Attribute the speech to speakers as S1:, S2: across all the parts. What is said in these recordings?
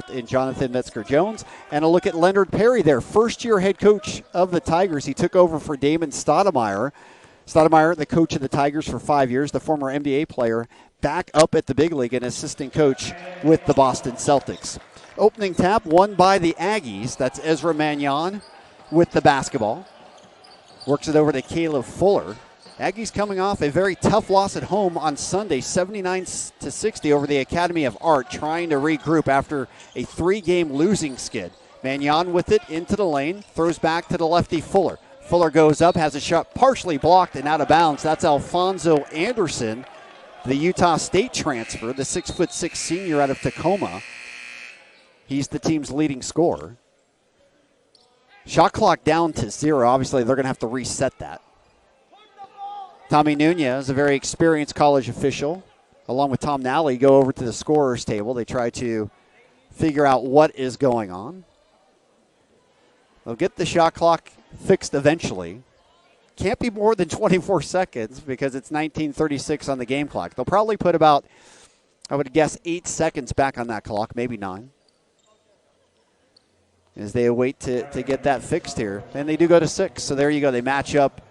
S1: in Jonathan Metzger-Jones. And a look at Leonard Perry, their first-year head coach of the Tigers. He took over for Damon Stoudemire. Stoudemire, the coach of the Tigers for 5 years, the former NBA player, back up at the big league and assistant coach with the Boston Celtics. Opening tap won by the Aggies. That's Ezra Mannion with the basketball. Works it over to Caleb Fuller. Aggies coming off a very tough loss at home on Sunday, 79-60 over the Academy of Art, trying to regroup after a 3-game losing skid. Mannion with it into the lane, throws back to the lefty Fuller. Fuller goes up, has a shot partially blocked and out of bounds. That's Alfonso Anderson, the Utah State transfer, the 6'6" senior out of Tacoma. He's the team's leading scorer. Shot clock down to 0. Obviously, they're going to have to reset that. Tommy Nunez, a very experienced college official, along with Tom Nally, go over to the scorer's table. They try to figure out what is going on. They'll get the shot clock fixed eventually. Can't be more than 24 seconds because it's 19:36 on the game clock. They'll probably put about, I would guess, 8 seconds back on that clock, maybe 9, as they await to get that fixed here. And they do go to 6, so there you go. They match up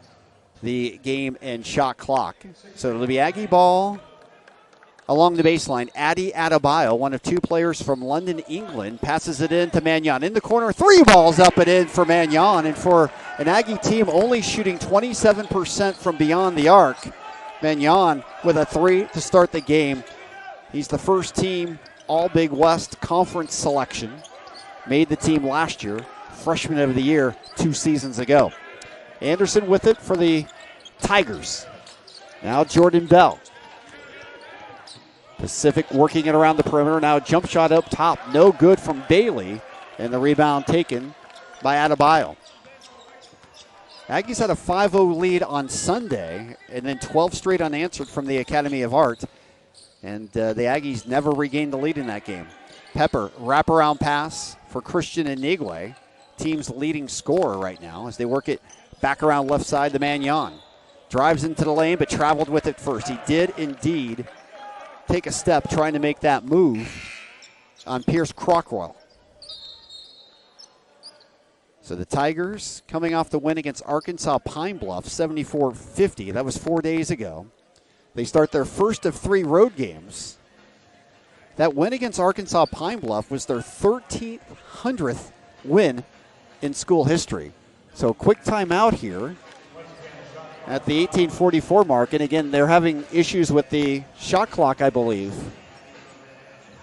S1: the game and shot clock. So it'll be Aggie ball along the baseline. Addy Adebayo, one of 2 players from London, England, passes it in to Mannion. In the corner, 3 balls up and in for Mannion. And for an Aggie team only shooting 27% from beyond the arc, Mannion with a 3 to start the game. He's the first team All-Big West Conference selection. Made the team last year, freshman of the year 2 seasons ago. Anderson with it for the Tigers. Now Jordan Bell. Pacific working it around the perimeter. Now jump shot up top. No good from Bailey. And the rebound taken by Adebayo. Aggies had a 5-0 lead on Sunday and then 12 straight unanswered from the Academy of Art. And the Aggies never regained the lead in that game. Pepper, wraparound pass for Christian Inigwe. Team's leading scorer right now as they work it back around left side to Mannion. Drives into the lane but traveled with it first. He did indeed take a step trying to make that move on Pierce Crockwell. So the Tigers coming off the win against Arkansas Pine Bluff, 74-50. That was 4 days ago. They start their first of 3 road games. That win against Arkansas Pine Bluff was their 1,300th win in school history. So quick timeout here at the 18:44 mark. And again, they're having issues with the shot clock, I believe.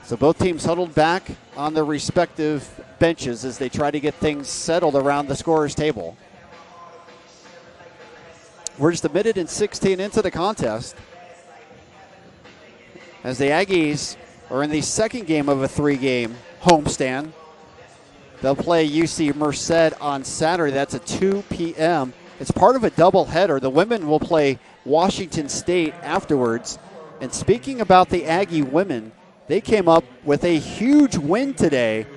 S1: So both teams huddled back on their respective benches as they try to get things settled around the scorer's table. We're just a minute and 16 into the contest as the Aggies are in the second game of a 3-game homestand. They'll play UC Merced on Saturday. That's at 2 p.m. It's part of a doubleheader. The women will play Washington State afterwards. And speaking about the Aggie women, they came up with a huge win today.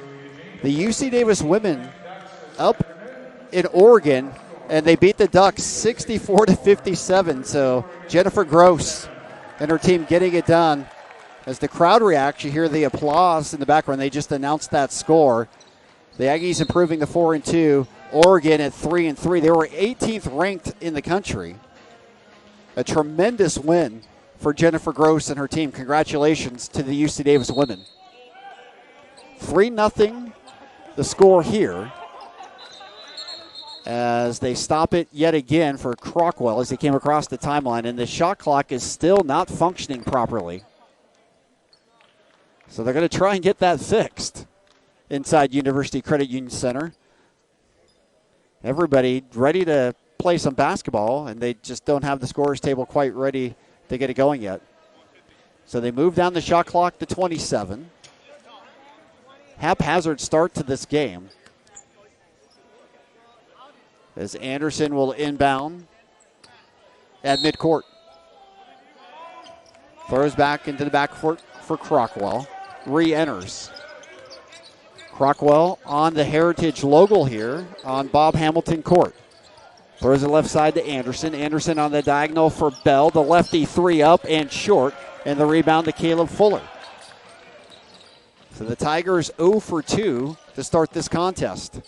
S1: The UC Davis women up in Oregon, and they beat the Ducks 64-57. So Jennifer Gross and her team getting it done. As the crowd reacts, you hear the applause in the background. They just announced that score. The Aggies improving to 4-2. Oregon at 3-3. They were 18th ranked in the country. A tremendous win for Jennifer Gross and her team. Congratulations to the UC Davis women. 3-0 the score here as they stop it yet again for Crockwell as he came across the timeline. And the shot clock is still not functioning properly. So they're going to try and get that fixed inside University Credit Union Center. Everybody ready to play some basketball, and they just don't have the scorer's table quite ready to get it going yet. So they move down the shot clock to 27. Haphazard start to this game as Anderson will inbound at midcourt. Throws back into the backcourt for Crockwell. Re-enters. Crockwell on the Heritage logo here on Bob Hamilton Court. Throws it left side to Anderson. Anderson on the diagonal for Bell. The lefty 3 up and short. And the rebound to Caleb Fuller. So the Tigers 0 for 2 to start this contest.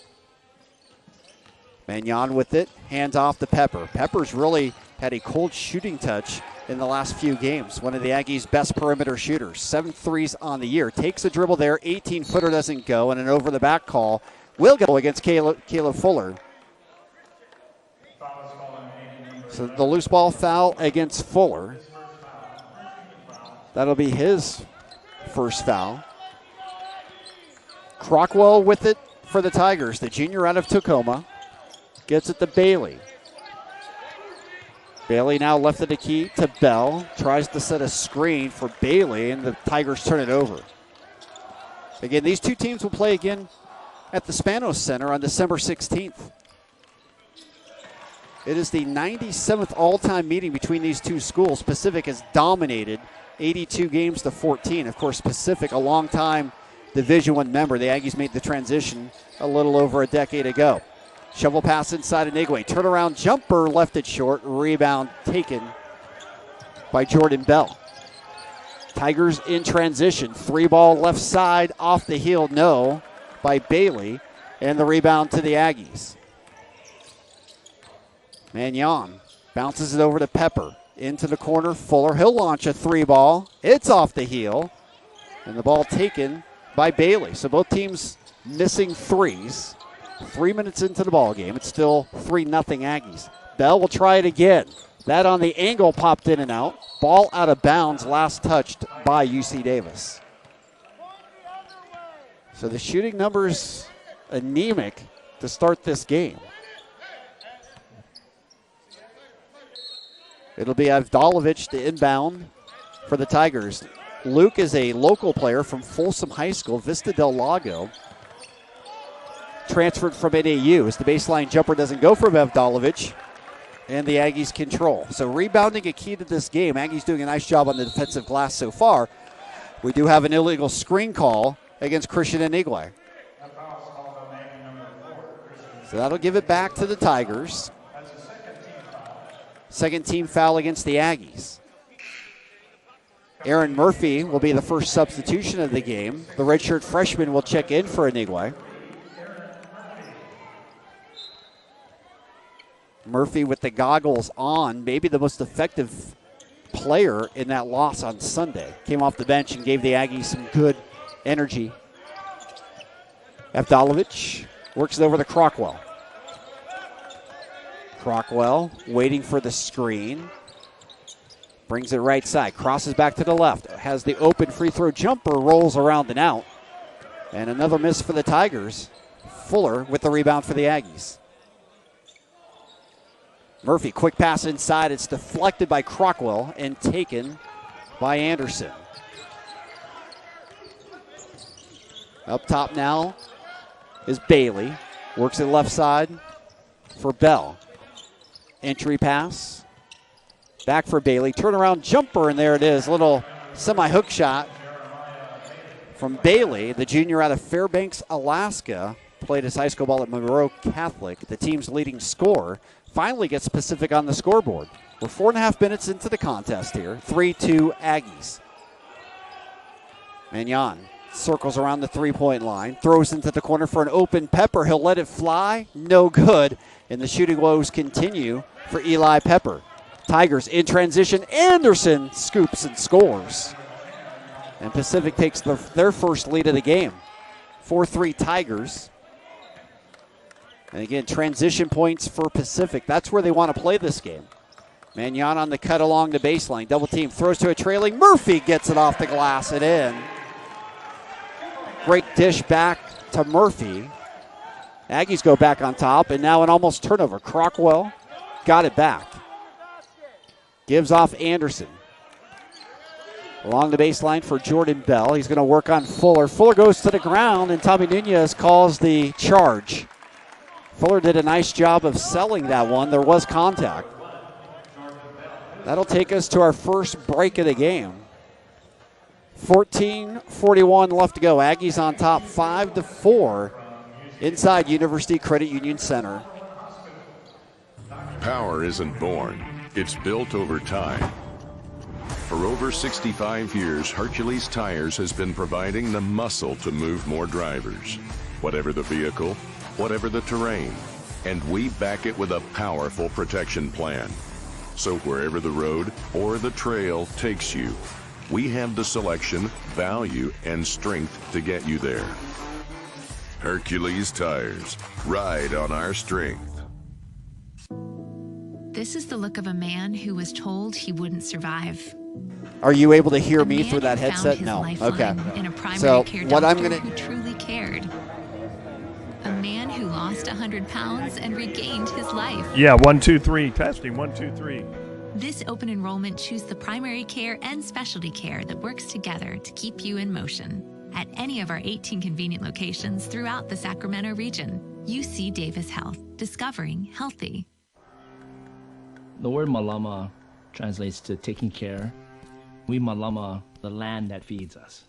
S1: Magnon with it, hands off to Pepper. Pepper's really had a cold shooting touch in the last few games. One of the Aggies' best perimeter shooters. 7 threes on the year. Takes a dribble there, 18-footer doesn't go, and an over-the-back call will go against Caleb Fuller. So the loose ball foul against Fuller. That'll be his first foul. Crockwell with it for the Tigers, the junior out of Tacoma. Gets it to Bailey. Bailey now left of the key to Bell. Tries to set a screen for Bailey, and the Tigers turn it over. Again, these two teams will play again at the Spanos Center on December 16th. It is the 97th all-time meeting between these two schools. Pacific has dominated 82 games to 14. Of course, Pacific, a long-time Division I member. The Aggies made the transition a little over a decade ago. Shovel pass inside Inigwe. Turnaround jumper left it short. Rebound taken by Jordan Bell. Tigers in transition. 3-ball left side off the heel. No by Bailey. And the rebound to the Aggies. Magnon bounces it over to Pepper. Into the corner. Fuller. He'll launch a 3-ball. It's off the heel. And the ball taken by Bailey. So both teams missing threes. 3 minutes into the ball game. It's still 3-0 Aggies. Bell will try it again. That on the angle popped in and out. Ball out of bounds, last touched by UC Davis. So the shooting numbers anemic to start this game. It'll be Avdalovic to inbound for the Tigers. Luke is a local player from Folsom High School, Vista del Lago. Transferred from NAU as the baseline jumper doesn't go from Avdalovic, and the Aggies control. So rebounding a key to this game. Aggies doing a nice job on the defensive glass so far. We do have an illegal screen call against Christian Inigwe. So that'll give it back to the Tigers. Second team foul against the Aggies. Aaron Murphy will be the first substitution of the game. The redshirt freshman will check in for Inigwe. Murphy with the goggles on, maybe the most effective player in that loss on Sunday. Came off the bench and gave the Aggies some good energy. Avdalovic works it over to Crockwell. Crockwell waiting for the screen. Brings it right side, crosses back to the left. Has the open free throw jumper, rolls around and out. And another miss for the Tigers. Fuller with the rebound for the Aggies. Murphy, quick pass inside. It's deflected by Crockwell and taken by Anderson. Up top now is Bailey. Works it left side for Bell. Entry pass. Back for Bailey. Turnaround jumper, and there it is. Little semi-hook shot from Bailey, the junior out of Fairbanks, Alaska. Played his high school ball at Monroe Catholic. The team's leading scorer. Finally gets Pacific on the scoreboard. We're 4.5 minutes into the contest here. 3-2 Aggies. Magnon circles around the three-point line. Throws into the corner for an open Pepper. He'll let it fly. No good. And the shooting woes continue for Eli Pepper. Tigers in transition. Anderson scoops and scores. And Pacific takes their first lead of the game. 4-3 Tigers. And again, transition points for Pacific. That's where they want to play this game. Magnon on the cut along the baseline. Double team, throws to a trailing. Murphy gets it off the glass and in. Great dish back to Murphy. Aggies go back on top, and now an almost turnover. Crockwell got it back. Gives off Anderson. Along the baseline for Jordan Bell. He's going to work on Fuller. Fuller goes to the ground, and Tommy Nunez calls the charge. Fuller did a nice job of selling that one. There was contact. That'll take us to our first break of the game. 14:41 left to go. Aggies on top 5-4 inside University Credit Union Center.
S2: Power isn't born. It's built over time. For over 65 years, Hercules Tires has been providing the muscle to move more drivers. Whatever the vehicle, whatever the terrain, and we back it with a powerful protection plan. So wherever the road or the trail takes you, we have the selection, value, and strength to get you there. Hercules Tires. Ride on our strength.
S3: This is the look of a man who was told he wouldn't survive.
S1: Are you able to hear me through that headset? No. Okay.
S3: In a primary
S1: So
S3: care
S1: what I'm
S3: doctor
S1: going
S3: who truly cared. A man who lost 100 pounds and regained his life.
S4: Yeah, 1, 2, 3. Testing, 1, 2, 3.
S3: This open enrollment choose the primary care and specialty care that works together to keep you in motion. At any of our 18 convenient locations throughout the Sacramento region, UC Davis Health, discovering healthy.
S5: The word malama translates to taking care. We malama the land that feeds us.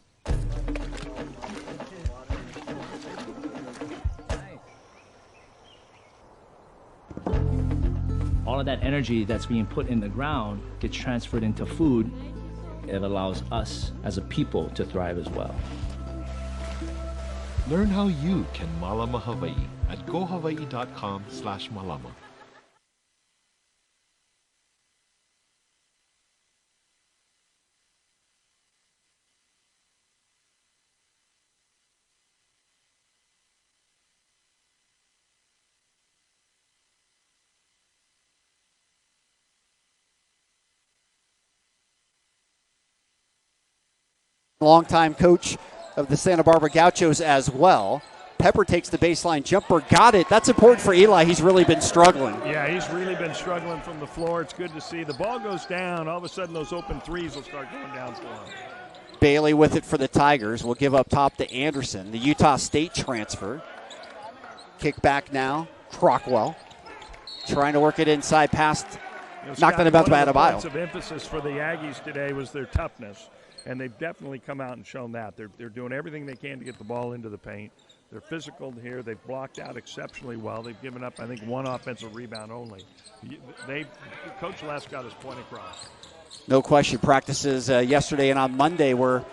S5: All of that energy that's being put in the ground gets transferred into food. It allows us as a people to thrive as well.
S6: Learn how you can malama Hawaii at gohawaii.com/malama.
S1: Longtime coach of the Santa Barbara Gauchos as well. Pepper takes the baseline jumper, got it. That's important for Eli. He's really been struggling.
S4: Yeah, he's really been struggling from the floor. It's good to see. The ball goes down. All of a sudden, those open threes will start going down for him.
S1: Bailey with it for the Tigers. Will give up top to Anderson, the Utah State transfer. Kick back now. Crockwell trying to work it inside past. Knocked it about to Adebayo.
S4: One of the points of emphasis for the Aggies today was their toughness. And they've definitely come out and shown that. They're doing everything they can to get the ball into the paint. They're physical here. They've blocked out exceptionally well. They've given up, I think, one offensive rebound only. Coach Les got his point across.
S1: No question. Practices yesterday and on Monday were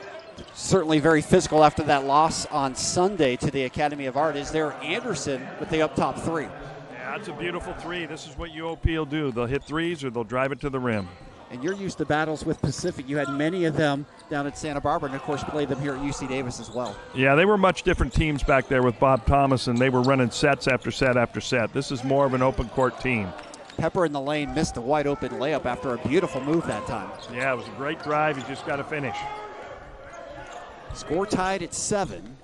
S1: certainly very physical after that loss on Sunday to the Academy of Art. Is there Anderson with the up top three?
S4: Yeah, that's a beautiful three. This is what UOP will do. They'll hit threes or they'll drive it to the rim.
S1: And you're used to battles with Pacific. You had many of them down at Santa Barbara and, of course, played them here at UC Davis as well.
S4: Yeah, they were much different teams back there with Bob Thomas, and they were running sets after set after set. This is more of an open court team.
S1: Pepper in the lane missed a wide open layup after a beautiful move that time.
S4: Yeah, it was a great drive. He just got to finish.
S1: Score tied at 7.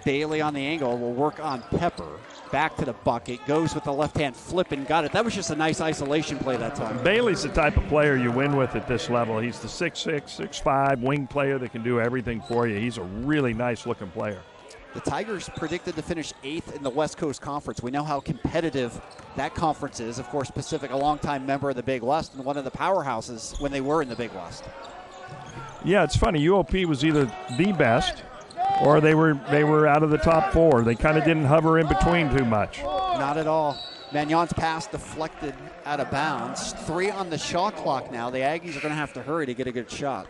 S1: Bailey on the angle will work on Pepper. Back to the bucket, goes with the left hand flip and got it. That was just a nice isolation play that time.
S4: Bailey's the type of player you win with at this level. He's the 6'6", 6'5", wing player that can do everything for you. He's a really nice looking player.
S1: The Tigers predicted to finish 8th in the West Coast Conference. We know how competitive that conference is. Of course, Pacific, a longtime member of the Big West and one of the powerhouses when they were in the Big West.
S4: Yeah, it's funny. UOP was either the best or they were out of the top 4. They kind of didn't hover in between too much.
S1: Not at all. Magnon's pass deflected out of bounds. 3 on the shot clock now. The Aggies are going to have to hurry to get a good shot.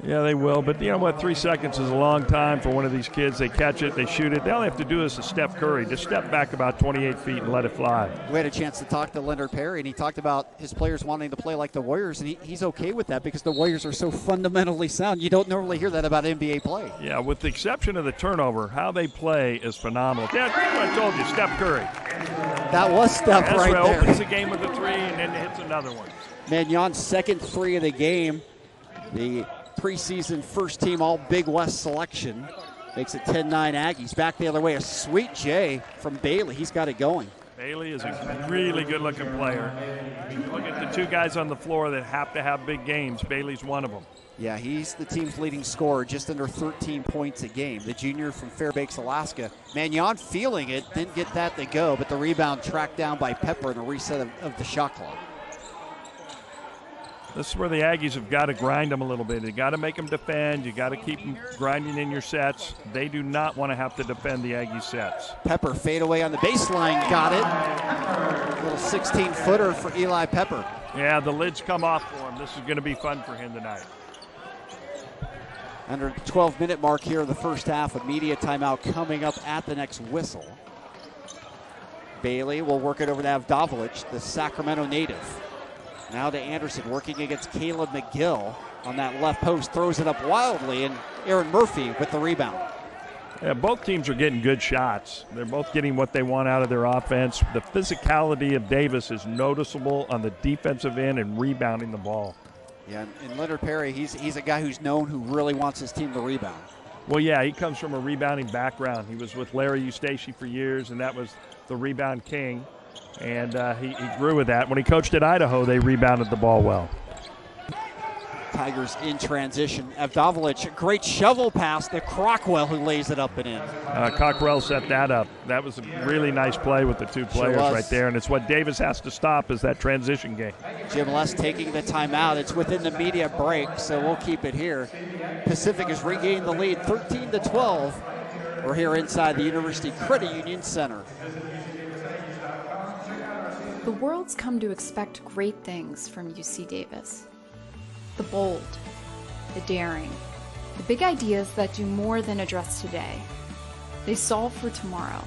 S4: Yeah, they will. But you know what? 3 seconds is a long time for one of these kids. They catch it, they shoot it. All they have to do is a Steph Curry. Just step back about 28 feet and let it fly.
S1: We had a chance to talk to Leonard Perry, and he talked about his players wanting to play like the Warriors, and he's okay with that because the Warriors are so fundamentally sound. You don't normally hear that about NBA play.
S4: Yeah, with the exception of the turnover, how they play is phenomenal. Yeah, I told you, Steph Curry.
S1: That was Steph right there.
S4: Opens the game with a 3 and then hits another one.
S1: Magnon's second 3 of the game. The preseason first-team All-Big West selection makes it 10-9 Aggies. Back the other way, a sweet J from Bailey. He's got it going.
S4: Bailey is a really good-looking player. Look at the 2 guys on the floor that have to have big games. Bailey's one of them.
S1: Yeah, he's the team's leading scorer, just under 13 points a game. The junior from Fairbanks, Alaska. Magnon feeling it, didn't get that to go, but the rebound tracked down by Pepper in a reset of the shot clock.
S4: This is where the Aggies have got to grind them a little bit. You got to make them defend. You got to keep them grinding in your sets. They do not want to have to defend the Aggie sets.
S1: Pepper fade away on the baseline, got it. A little 16-footer for Eli Pepper.
S4: Yeah, the lids come off for him. This is going to be fun for him tonight.
S1: Under the 12-minute mark here in the first half, a media timeout coming up at the next whistle. Bailey will work it over to Avdovlich, the Sacramento native. Now to Anderson, working against Caleb McGill on that left post, throws it up wildly, and Aaron Murphy with the rebound.
S4: Yeah, both teams are getting good shots. They're both getting what they want out of their offense. The physicality of Davis is noticeable on the defensive end and rebounding the ball.
S1: Yeah, and Leonard Perry, he's a guy who's known who really wants his team to rebound.
S4: Well, yeah, he comes from a rebounding background. He was with Larry Eustace for years, and that was the rebound king. And he grew with that. When he coached at Idaho, they rebounded the ball well.
S1: Tigers in transition. Avdovlich, great shovel pass to Crockwell, who lays it up and in.
S4: Cockrell set that up. That was a really nice play with the two players right there, and it's what Davis has to stop is that transition game.
S1: Jim Les taking the timeout. It's within the media break, so we'll keep it here. Pacific is regaining the lead, 13-12. We're here inside the University Credit Union Center.
S7: The world's come to expect great things from UC Davis. The bold, the daring, the big ideas that do more than address today. They solve for tomorrow.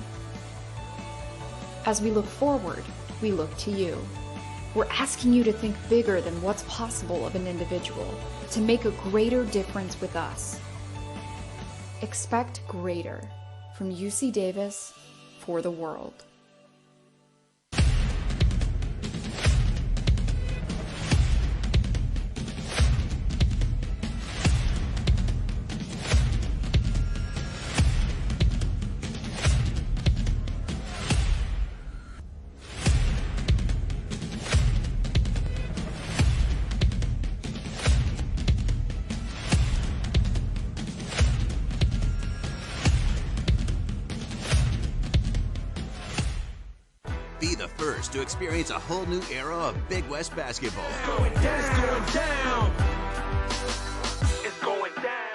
S7: As we look forward, we look to you. We're asking you to think bigger than what's possible of an individual, to make a greater difference with us. Expect greater from UC Davis for the world.
S8: Be the first to experience a whole new era of Big West basketball.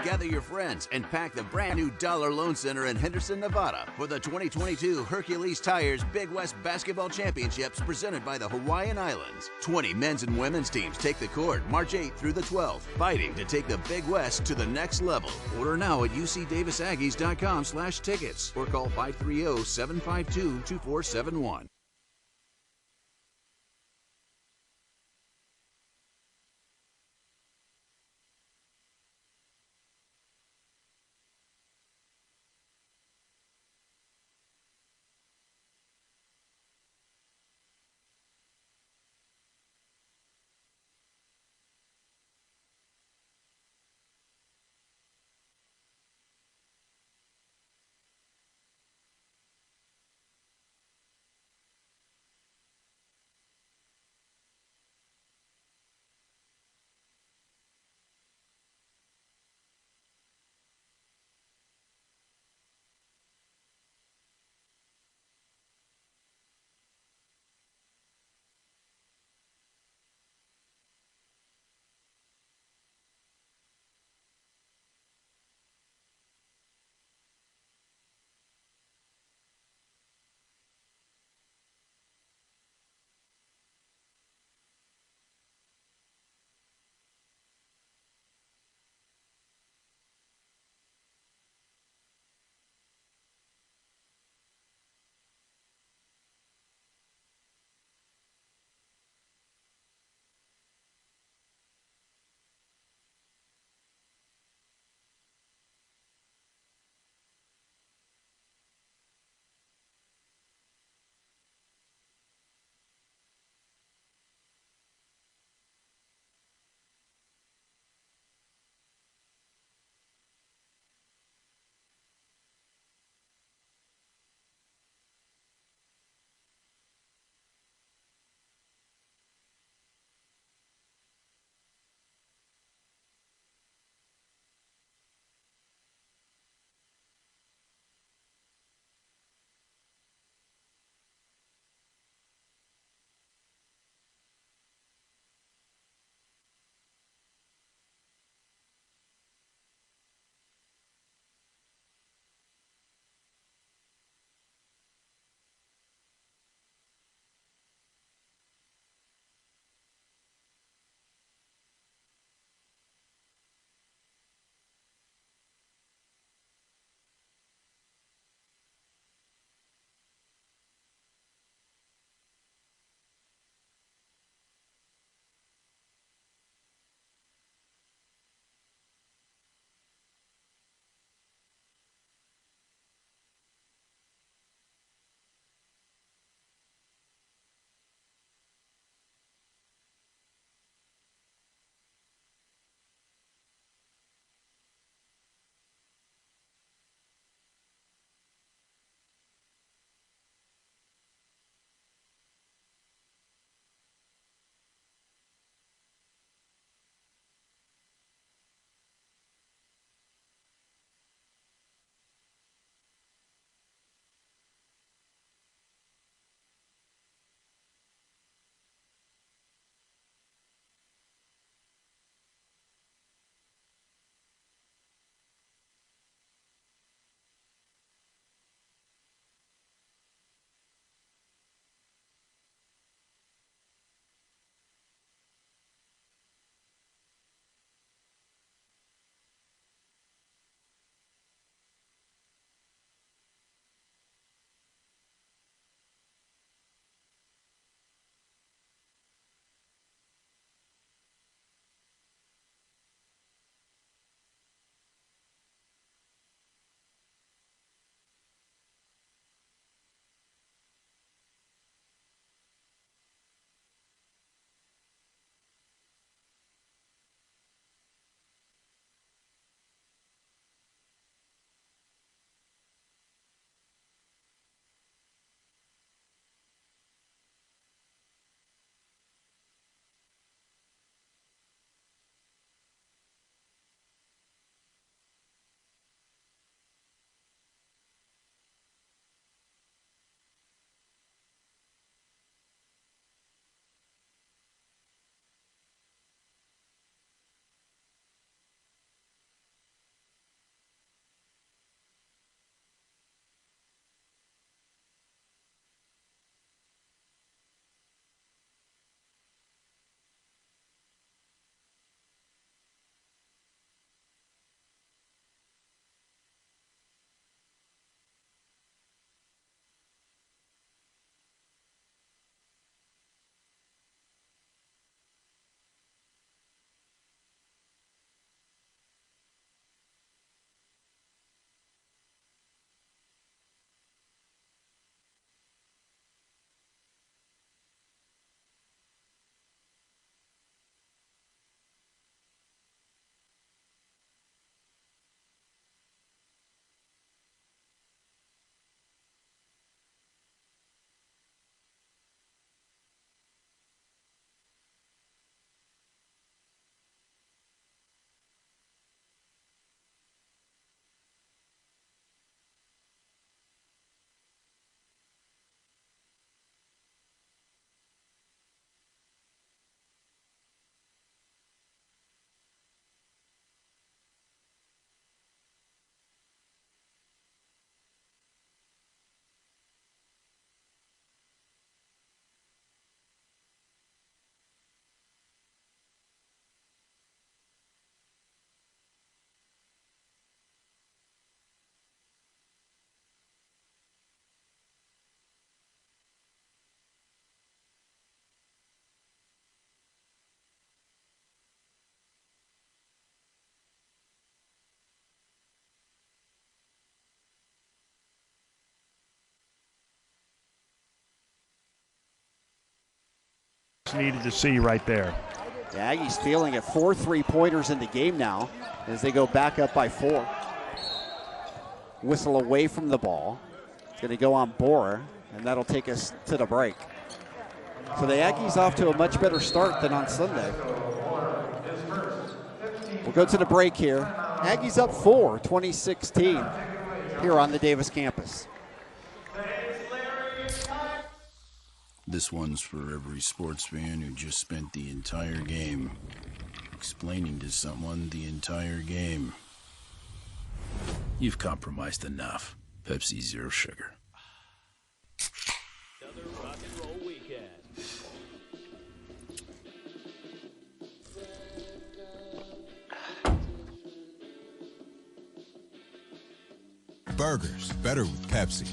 S8: Gather your friends and pack the brand new Dollar Loan Center in Henderson, Nevada for the 2022 Hercules Tires Big West Basketball Championships presented by the Hawaiian Islands. 20 men's and women's teams take the court March 8th through the 12th, fighting to take the Big West to the next level. Order now at ucdavisaggies.com/tickets or call 530-752-2471.
S4: needed to see right there.
S1: The Aggies feeling it. 4 3-pointers in the game now as they go back up by 4. Whistle away from the ball. It's going to go on Bora, and that'll take us to the break. So the Aggies off to a much better start than on Sunday. We'll go to the break here. Aggies up 4, 2016, here on the Davis campus.
S9: This one's for every sports fan who just spent the entire game explaining to someone the entire game. You've compromised enough. Pepsi Zero Sugar.
S10: Another rock and roll weekend.
S11: Burgers, better with Pepsi.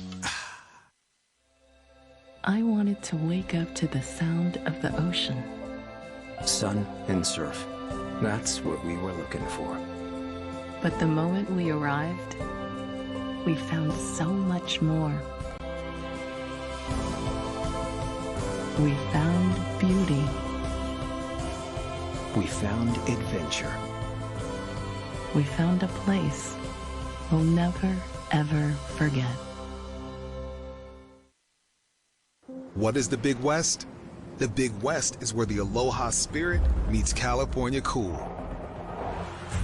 S12: I wanted to wake up to the sound of the ocean.
S13: Sun and surf. That's what we were looking for.
S12: But the moment we arrived, we found so much more. We found beauty.
S13: We found adventure.
S12: We found a place we'll never, ever forget.
S11: What is the Big West? The Big West is where the Aloha spirit meets California cool.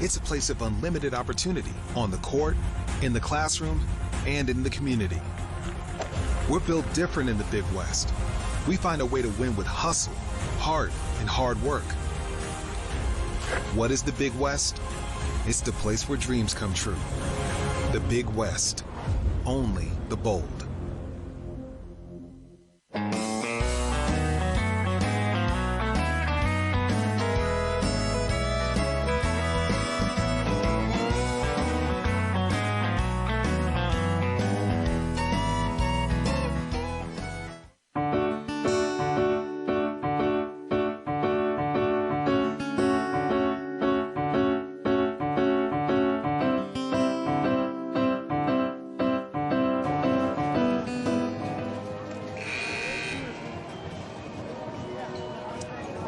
S11: It's a place of unlimited opportunity on the court, in the classroom, and in the community. We're built different in the Big West. We find a way to win with hustle, heart, and hard work. What is the Big West? It's the place where dreams come true. The Big West. Only the bold.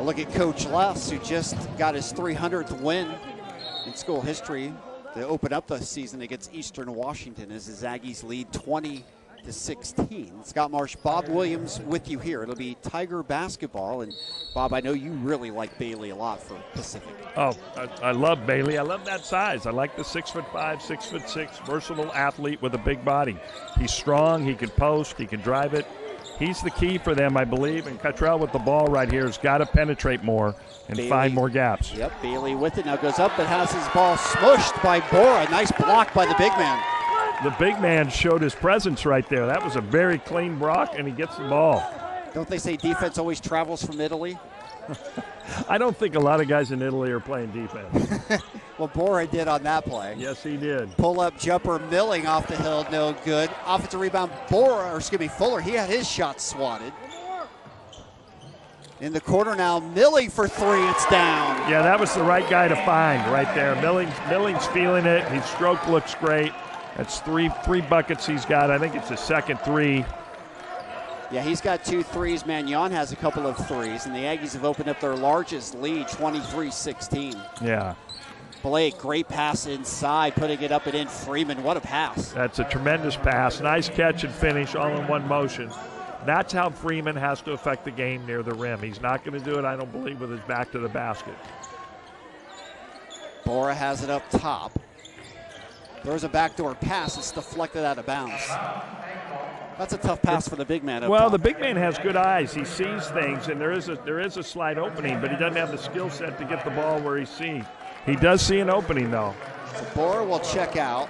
S1: Look at Coach Les, who just got his 300th win in school history to open up the season against Eastern Washington as his Aggies lead 20-16. Scott Marsh, Bob Williams with you here. It'll be Tiger basketball. And Bob, I know you really like Bailey a lot for Pacific.
S4: Oh, I love Bailey. I love that size. I like the 6'5", 6'6", versatile athlete with a big body. He's strong. He can post. He can drive it. He's the key for them, I believe, and Cottrell with the ball right here has got to penetrate more and
S1: Bailey,
S4: find more gaps.
S1: Yep, Bailey with it. Now goes up and has his ball smushed by Bora. Nice block by the big man.
S4: The big man showed his presence right there. That was a very clean block, and he gets the ball.
S1: Don't they say defense always travels from Italy?
S4: I don't think a lot of guys in Italy are playing defense.
S1: Well, Bora did on that play.
S4: Yes, he did.
S1: Pull-up jumper milling off the hill, no good. Offensive rebound, Fuller, he had his shot swatted. In the corner now, Milling for three, it's down.
S4: Yeah, that was the right guy to find right there. Milling's feeling it. His stroke looks great. That's three buckets he's got. I think it's his second three.
S1: Yeah, he's got 2 threes. Mannion has a couple of threes, and the Aggies have opened up their largest lead, 23-16.
S4: Yeah.
S1: Blake, great pass inside, putting it up and in. Freeman, what a pass.
S4: That's a tremendous pass. Nice catch and finish all in one motion. That's how Freeman has to affect the game near the rim. He's not going to do it, I don't believe, with his back to the basket.
S1: Bora has it up top. There's a backdoor pass. It's deflected out of bounds. That's a tough pass for the big man up top.
S4: The big man has good eyes. He sees things, and there is a slight opening, but he doesn't have the skill set to get the ball where he's seen. He does see an opening, though.
S1: So Bora will check out.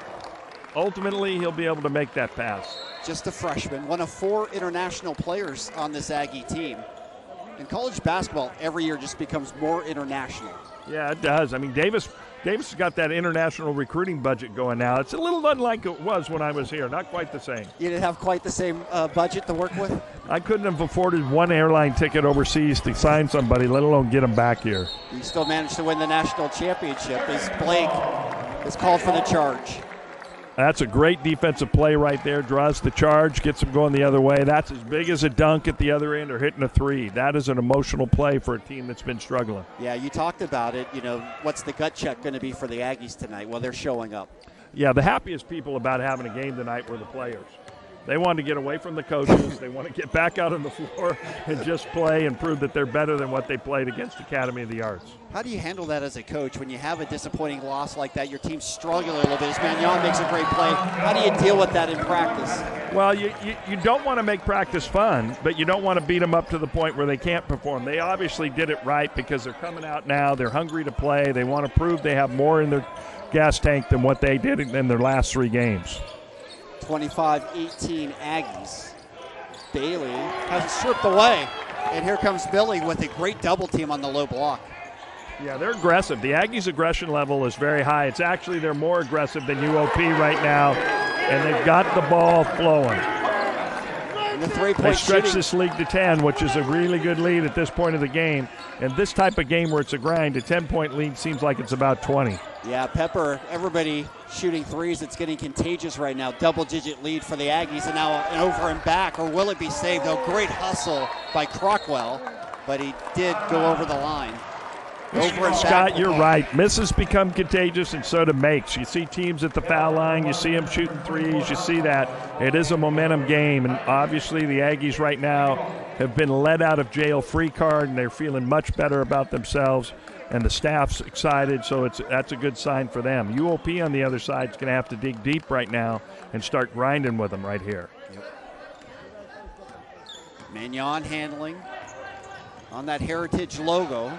S4: Ultimately, he'll be able to make that pass.
S1: Just a freshman, one of 4 international players on this Aggie team. In college basketball, every year just becomes more international.
S4: Yeah, it does. I mean, Davis has got that international recruiting budget going now. It's a little unlike it was when I was here. Not quite the same.
S1: You didn't have quite the same budget to work with?
S4: I couldn't have afforded one airline ticket overseas to sign somebody, let alone get them back here.
S1: You still managed to win the national championship as Blake is called for the charge.
S4: That's a great defensive play right there. Draws the charge, gets them going the other way. That's as big as a dunk at the other end or hitting a three. That is an emotional play for a team that's been struggling.
S1: Yeah, you talked about it. What's the gut check going to be for the Aggies tonight? Well, they're showing up.
S4: Yeah, the happiest people about having a game tonight were the players. They wanted to get away from the coaches. They want to get back out on the floor and just play and prove that they're better than what they played against Academy of the Arts.
S1: How do you handle that as a coach when you have a disappointing loss like that? Your team's struggling a little bit. As Magnan makes a great play. How do you deal with that in practice?
S4: Well, you don't want to make practice fun, but you don't want to beat them up to the point where they can't perform. They obviously did it right because they're coming out now. They're hungry to play. They want to prove they have more in their gas tank than what they did in their last 3 games.
S1: 25-18 Aggies. Bailey has it stripped away. And here comes Billy with a great double team on the low block.
S4: Yeah, they're aggressive. The Aggies' aggression level is very high. It's actually they're more aggressive than UOP right now, and they've got the ball flowing.
S1: And the three-point
S4: they stretch
S1: shooting.
S4: this lead to 10, which is a really good lead at this point of the game. And this type of game where it's a grind, a 10-point lead seems like it's about 20.
S1: Yeah, Pepper, everybody shooting threes. It's getting contagious right now. Double-digit lead for the Aggies, and now an over and back, or will it be saved? Oh, great hustle by Crockwell, but he did go over the line. Over and
S4: Scott,
S1: back.
S4: you're right. Misses become contagious, and so do makes. You see teams at the foul line. You see them shooting threes. You see that. It is a momentum game, and obviously the Aggies right now have been let out of jail free card, and they're feeling much better about themselves, and the staff's excited, so that's a good sign for them. UOP on the other side is going to have to dig deep right now and start grinding with them right here.
S1: Yep. Magnan handling on that Heritage logo.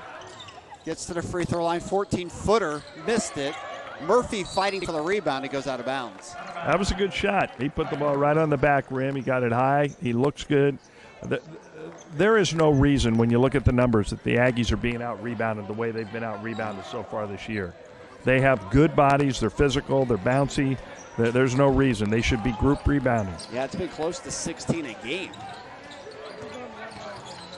S1: Gets to the free throw line, 14-footer, missed it. Murphy fighting for the rebound. It goes out of bounds.
S4: That was a good shot. He put the ball right on the back rim. He got it high. He looks good. There is no reason when you look at the numbers that the Aggies are being out-rebounded the way they've been out-rebounded so far this year. They have good bodies. They're physical. They're bouncy. There's no reason. They should be group rebounding.
S1: Yeah, it's been close to 16 a game.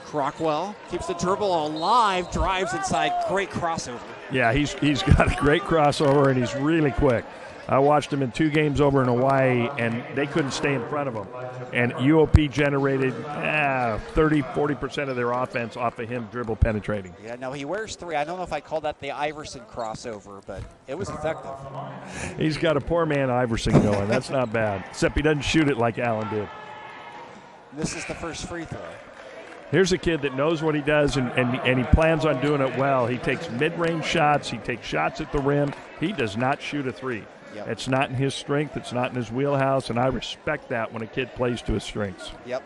S1: Crockwell keeps the dribble alive, drives inside, great crossover.
S4: Yeah, he's got a great crossover, and he's really quick. I watched him in 2 games over in Hawaii, and they couldn't stay in front of him. And UOP generated 30-40% of their offense off of him dribble penetrating.
S1: Yeah, no, he wears 3. I don't know if I call that the Iverson crossover, but it was effective.
S4: He's got a poor man Iverson going. That's not bad, except he doesn't shoot it like Allen did.
S1: This is the first free throw.
S4: Here's a kid that knows what he does, and he plans on doing it well. He takes mid-range shots. He takes shots at the rim. He does not shoot a 3.
S1: Yep.
S4: It's not in his strength. It's not in his wheelhouse, and I respect that when a kid plays to his strengths.
S1: Yep.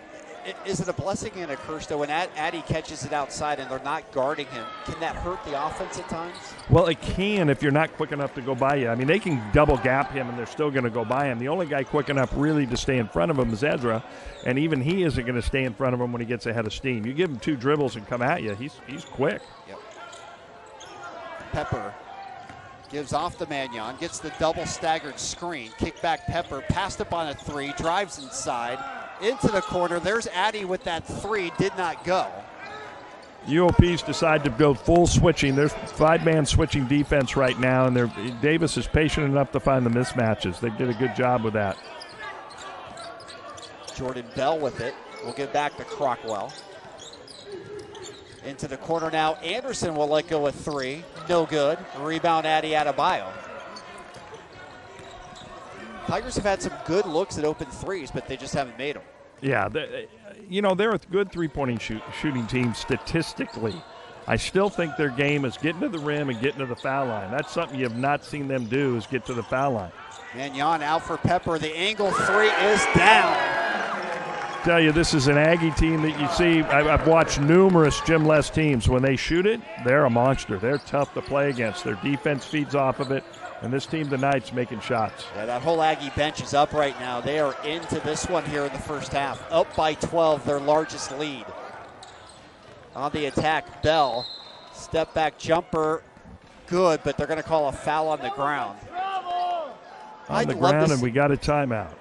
S1: Is it a blessing and a curse, though, when Addy catches it outside and they're not guarding him? Can that hurt the offense at times?
S4: Well, it can if you're not quick enough to go by you. I mean, they can double gap him, and they're still going to go by him. The only guy quick enough really to stay in front of him is Ezra, and even he isn't going to stay in front of him when he gets ahead of steam. You give him 2 dribbles and come at you, he's quick.
S1: Yep. Pepper gives off the Magnan, gets the double staggered screen, kick back Pepper, passed up on a 3, drives inside, into the corner. There's Addy with that 3, did not go.
S4: UOP's decide to go full switching. There's 5-man switching defense right now, and Davis is patient enough to find the mismatches. They did a good job with that.
S1: Jordan Bell with it. We'll get back to Crockwell. Into the corner now. Anderson will let go with 3. No good. Rebound Addy Adebayo. Tigers have had some good looks at open 3s, but they just haven't made them.
S4: Yeah, they're a good three-pointing shooting team statistically. I still think their game is getting to the rim and getting to the foul line. That's something you have not seen them do, is get to the foul line.
S1: Magnan out for Pepper. The angle 3 is down.
S4: Tell you, this is an Aggie team that you see. I've watched numerous Jim Les teams. When they shoot it, they're a monster. They're tough to play against. Their defense feeds off of it, and this team tonight's making shots.
S1: Yeah, that whole Aggie bench is up right now. They are into this one here in the first half. Up by 12, their largest lead. On the attack, Bell. Step back jumper, good, but they're going to call a foul on the ground.
S4: On the ground, and we got a timeout.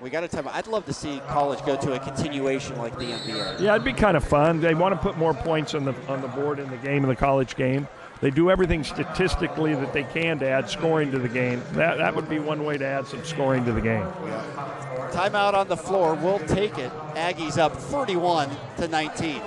S1: I'd love to see college go to a continuation like the NBA.
S4: Yeah, it'd be kind of fun. They want to put more points on the board in the game, in the college game. They do everything statistically that they can to add scoring to the game. That would be one way to add some scoring to the game.
S1: Timeout on the floor. We'll take it. Aggies up 31-19.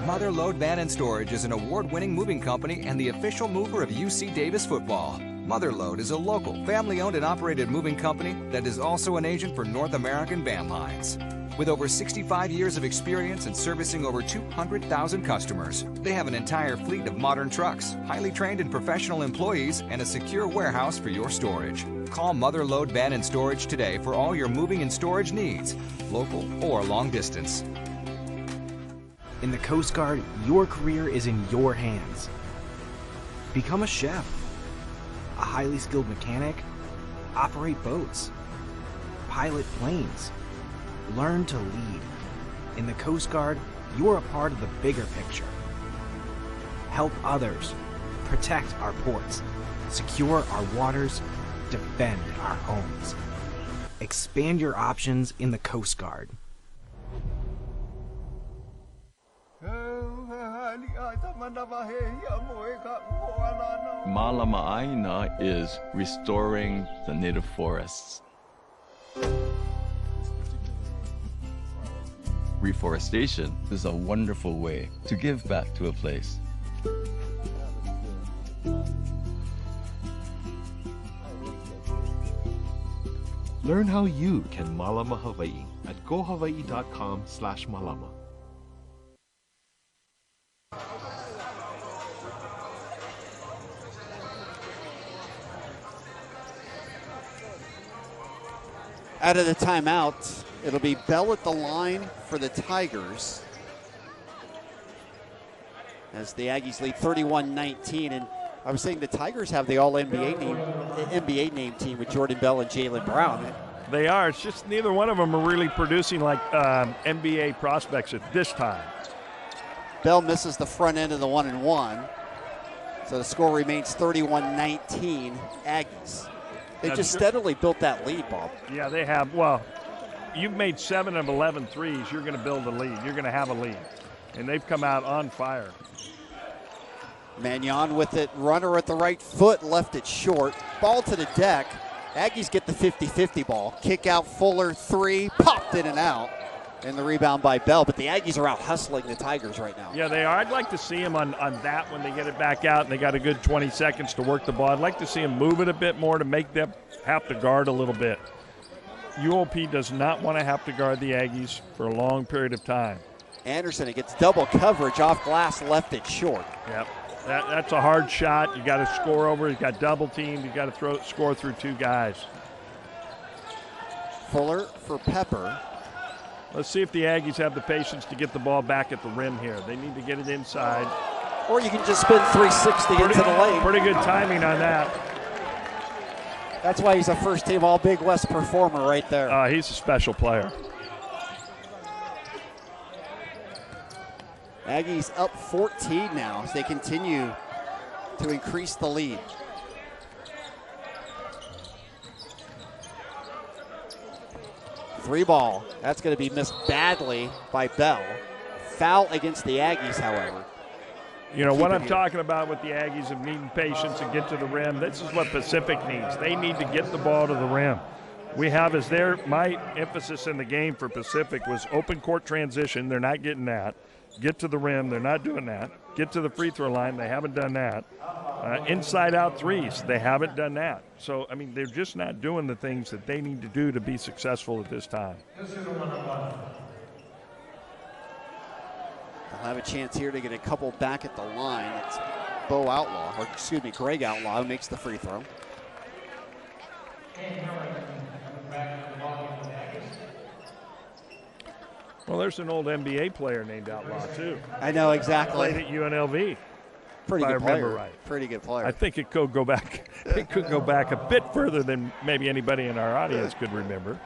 S14: Mother Lode Van and Storage is an award-winning moving company and the official mover of UC Davis football. Mother Lode is a local, family-owned and operated moving company that is also an agent for North American Van Lines. With over 65 years of experience and servicing over 200,000 customers, they have an entire fleet of modern trucks, highly trained and professional employees, and a secure warehouse for your storage. Call Mother Lode Van and Storage today for all your moving and storage needs, local or long distance.
S15: In the Coast Guard, your career is in your hands. Become a chef, a highly skilled mechanic, operate boats, pilot planes, learn to lead. In the Coast Guard, you're a part of the bigger picture. Help others, protect our ports, secure our waters, defend our homes. Expand your options in the Coast Guard.
S16: Malama'aina is restoring the native forests. Reforestation is a wonderful way to give back to a place.
S6: Learn how you can Malama Hawaii at gohawaii.com/malama.
S1: Out of the timeout, it'll be Bell at the line for the Tigers as the Aggies lead 31-19. And I was saying the Tigers have the All-NBA name team with Jordan Bell and Jaylen Brown.
S4: They are. It's just neither one of them are really producing like NBA prospects at this time.
S1: Bell misses the front end of the 1-and-1. So the score remains 31-19 Aggies. They just steadily built that lead, Bob.
S4: Yeah, they have. Well, you've made 7 of 11 threes. You're going to build a lead. You're going to have a lead. And they've come out on fire.
S1: Magnon with it. Runner at the right foot, left it short. Ball to the deck. Aggies get the 50-50 ball. Kick out Fuller, 3, popped in and out. And the rebound by Bell. But the Aggies are out hustling the Tigers right now.
S4: Yeah, they are. I'd like to see them on that when they get it back out and they got a good 20 seconds to work the ball. I'd like to see them move it a bit more to make them have to guard a little bit. UOP does not want to have to guard the Aggies for a long period of time.
S1: Anderson, it gets double coverage off glass, left it short.
S4: Yep. That's a hard shot. You got to score over. You got double teamed. You got to score through 2 guys.
S1: Fuller for Pepper.
S4: Let's see if the Aggies have the patience to get the ball back at the rim here. They need to get it inside.
S1: Or you can just spin 360 into the lane.
S4: Pretty good timing on that.
S1: That's why he's a first-team All-Big West performer right there.
S4: He's a special player.
S1: Aggies up 14 now as they continue to increase the lead. Three ball. That's going to be missed badly by Bell. Foul against the Aggies, however.
S4: You know, what I'm talking about with the Aggies of needing patience and get to the rim, this is what Pacific needs. They need to get the ball to the rim. We have my emphasis in the game for Pacific was open court transition. They're not getting that. Get to the rim. They're not doing that. Get to the free throw line. They haven't done that. Inside out threes. They haven't done that. So, I mean, they're just not doing the things that they need to do to be successful at this time.
S1: They'll have a chance here to get a couple back at the line. It's Greg Outlaw who makes the free throw.
S4: Well, there's an old NBA player named Outlaw, too.
S1: I know, exactly.
S4: Played at UNLV.
S1: Pretty good
S4: I remember
S1: player.
S4: Right.
S1: Pretty good player.
S4: I think it could go back. It could go back a bit further than maybe anybody in our audience could remember.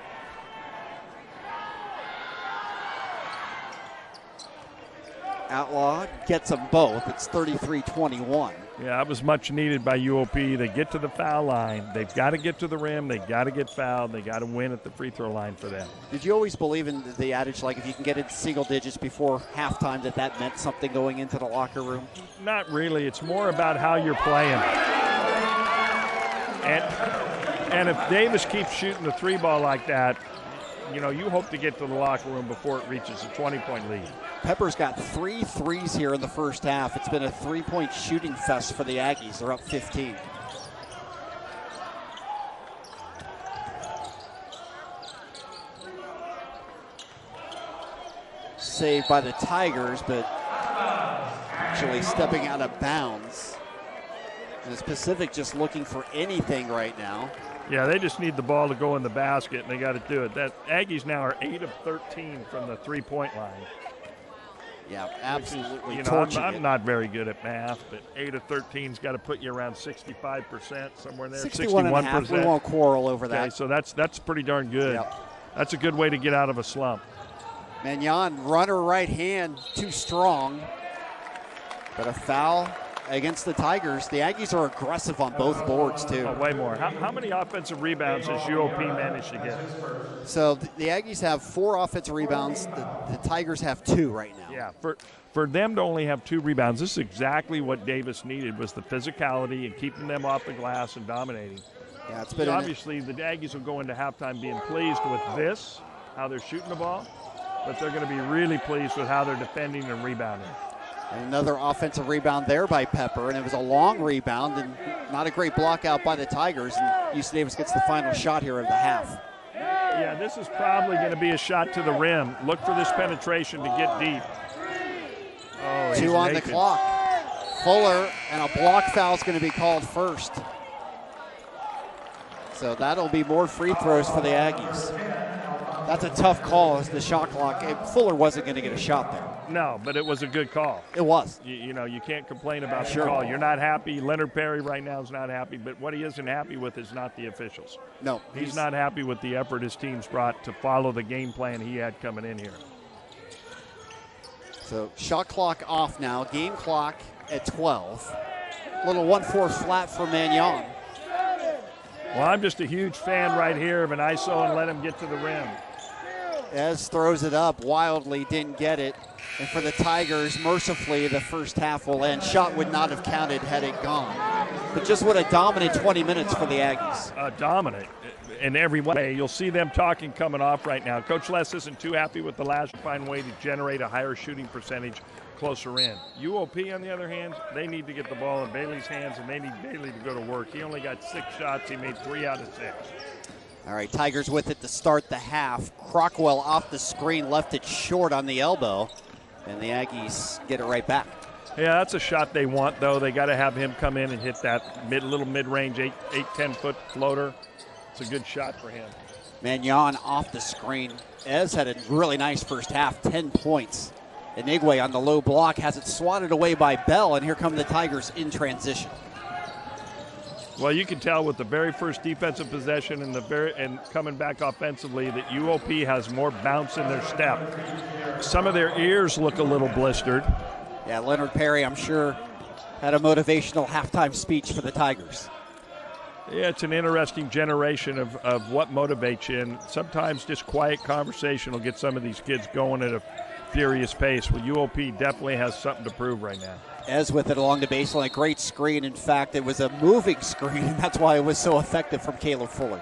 S1: Outlaw gets them both. It's 33-21.
S4: Yeah, that was much needed by UOP. They get to the foul line. They've got to get to the rim. They've got to get fouled. They got to win at the free throw line for them.
S1: Did you always believe in the adage, like if you can get into single digits before halftime, that meant something going into the locker room?
S4: Not really. It's more about how you're playing. And if Davis keeps shooting the three ball like that, you hope to get to the locker room before it reaches a 20-point lead.
S1: Pepper's got 3 threes here in the first half. It's been a three-point shooting fest for the Aggies. They're up 15. Saved by the Tigers, but actually stepping out of bounds. And it's Pacific just looking for anything right now.
S4: Yeah, they just need the ball to go in the basket, and they got to do it. That Aggies now are 8 of 13 from the three-point line.
S1: Yeah, absolutely.
S4: I'm not very good at math, but 8 of 13's got to put you around 65%, somewhere there.
S1: 61.5%. We won't quarrel over that.
S4: Okay, so that's pretty darn good.
S1: Yep.
S4: That's a good way to get out of a slump.
S1: Magnan, runner right hand, too strong. But a foul against the Tigers. The Aggies are aggressive on both boards, too.
S4: Oh, way more. How many offensive rebounds has UOP managed to get?
S1: So the Aggies have 4 offensive rebounds. The Tigers have 2 right now.
S4: Yeah, for them to only have 2 rebounds, this is exactly what Davis needed, was the physicality and keeping them off the glass and dominating.
S1: Yeah, it's been
S4: obviously the Aggies will go into halftime being pleased with this, how they're shooting the ball, but they're going to be really pleased with how they're defending and rebounding.
S1: And another offensive rebound there by Pepper, and it was a long rebound and not a great block out by the Tigers. And UC Davis gets the final shot here of the half.
S4: Yeah, this is probably going to be a shot to the rim. Look for this penetration to get deep. Oh,
S1: 2 on the clock. Fuller, and a block foul is going to be called first. So that'll be more free throws for the Aggies. That's a tough call as the shot clock. Fuller wasn't going to get a shot there.
S4: No, but it was a good call.
S1: It was.
S4: You can't complain about the call. You're not happy. Leonard Perry right now is not happy, but what he isn't happy with is not the officials.
S1: No.
S4: He's not happy with the effort his team's brought to follow the game plan he had coming in here.
S1: So shot clock off now. Game clock at 12. Little 1-4 flat for Magnan.
S4: Well, I'm just a huge fan right here of an ISO and let him get to the rim.
S1: Ez throws it up wildly, didn't get it. And for the Tigers, mercifully, the first half will end. Shot would not have counted had it gone. But just what a dominant 20 minutes for the Aggies.
S4: Dominant in every way. You'll see them talking coming off right now. Coach Les isn't too happy with the last find way to generate a higher shooting percentage closer in. UOP, on the other hand, they need to get the ball in Bailey's hands, and they need Bailey to go to work. He only got 6 shots. He made 3 out of 6.
S1: All right, Tigers with it to start the half. Crockwell off the screen, left it short on the elbow, and the Aggies get it right back.
S4: Yeah, that's a shot they want, though. They got to have him come in and hit that little mid-range 8-10-foot floater. It's a good shot for him.
S1: Magnan off the screen. Ez had a really nice first half, 10 points. Inigwe on the low block has it swatted away by Bell, and here come the Tigers in transition.
S4: Well, you can tell with the very first defensive possession and coming back offensively that UOP has more bounce in their step. Some of their ears look a little blistered.
S1: Yeah, Leonard Perry, I'm sure, had a motivational halftime speech for the Tigers.
S4: Yeah, it's an interesting generation of what motivates you, and sometimes just quiet conversation will get some of these kids going at a furious pace. Well, UOP definitely has something to prove right now.
S1: Ez with it along the baseline, a great screen. In fact, it was a moving screen, and that's why it was so effective from Caleb Fuller.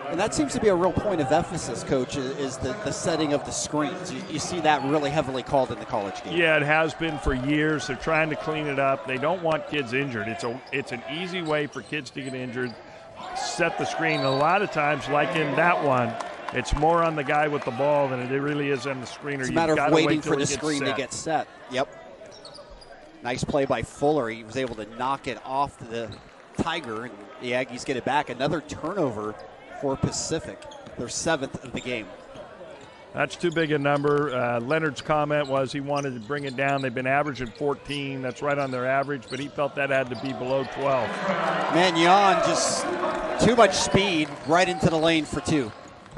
S1: And that seems to be a real point of emphasis, Coach, is the setting of the screens. You see that really heavily called in the college game.
S4: Yeah, it has been for years. They're trying to clean it up. They don't want kids injured. It's an easy way for kids to get injured. Set the screen. A lot of times, like in that one, it's more on the guy with the ball than it really is on the screener.
S1: It's a matter of waiting for the screen to get set. Yep. Nice play by Fuller. He was able to knock it off the Tiger, and the Aggies get it back. Another turnover for Pacific, their 7th of the game.
S4: That's too big a number. Leonard's comment was he wanted to bring it down. They've been averaging 14. That's right on their average, but he felt that had to be below 12.
S1: Magnan just too much speed right into the lane for 2.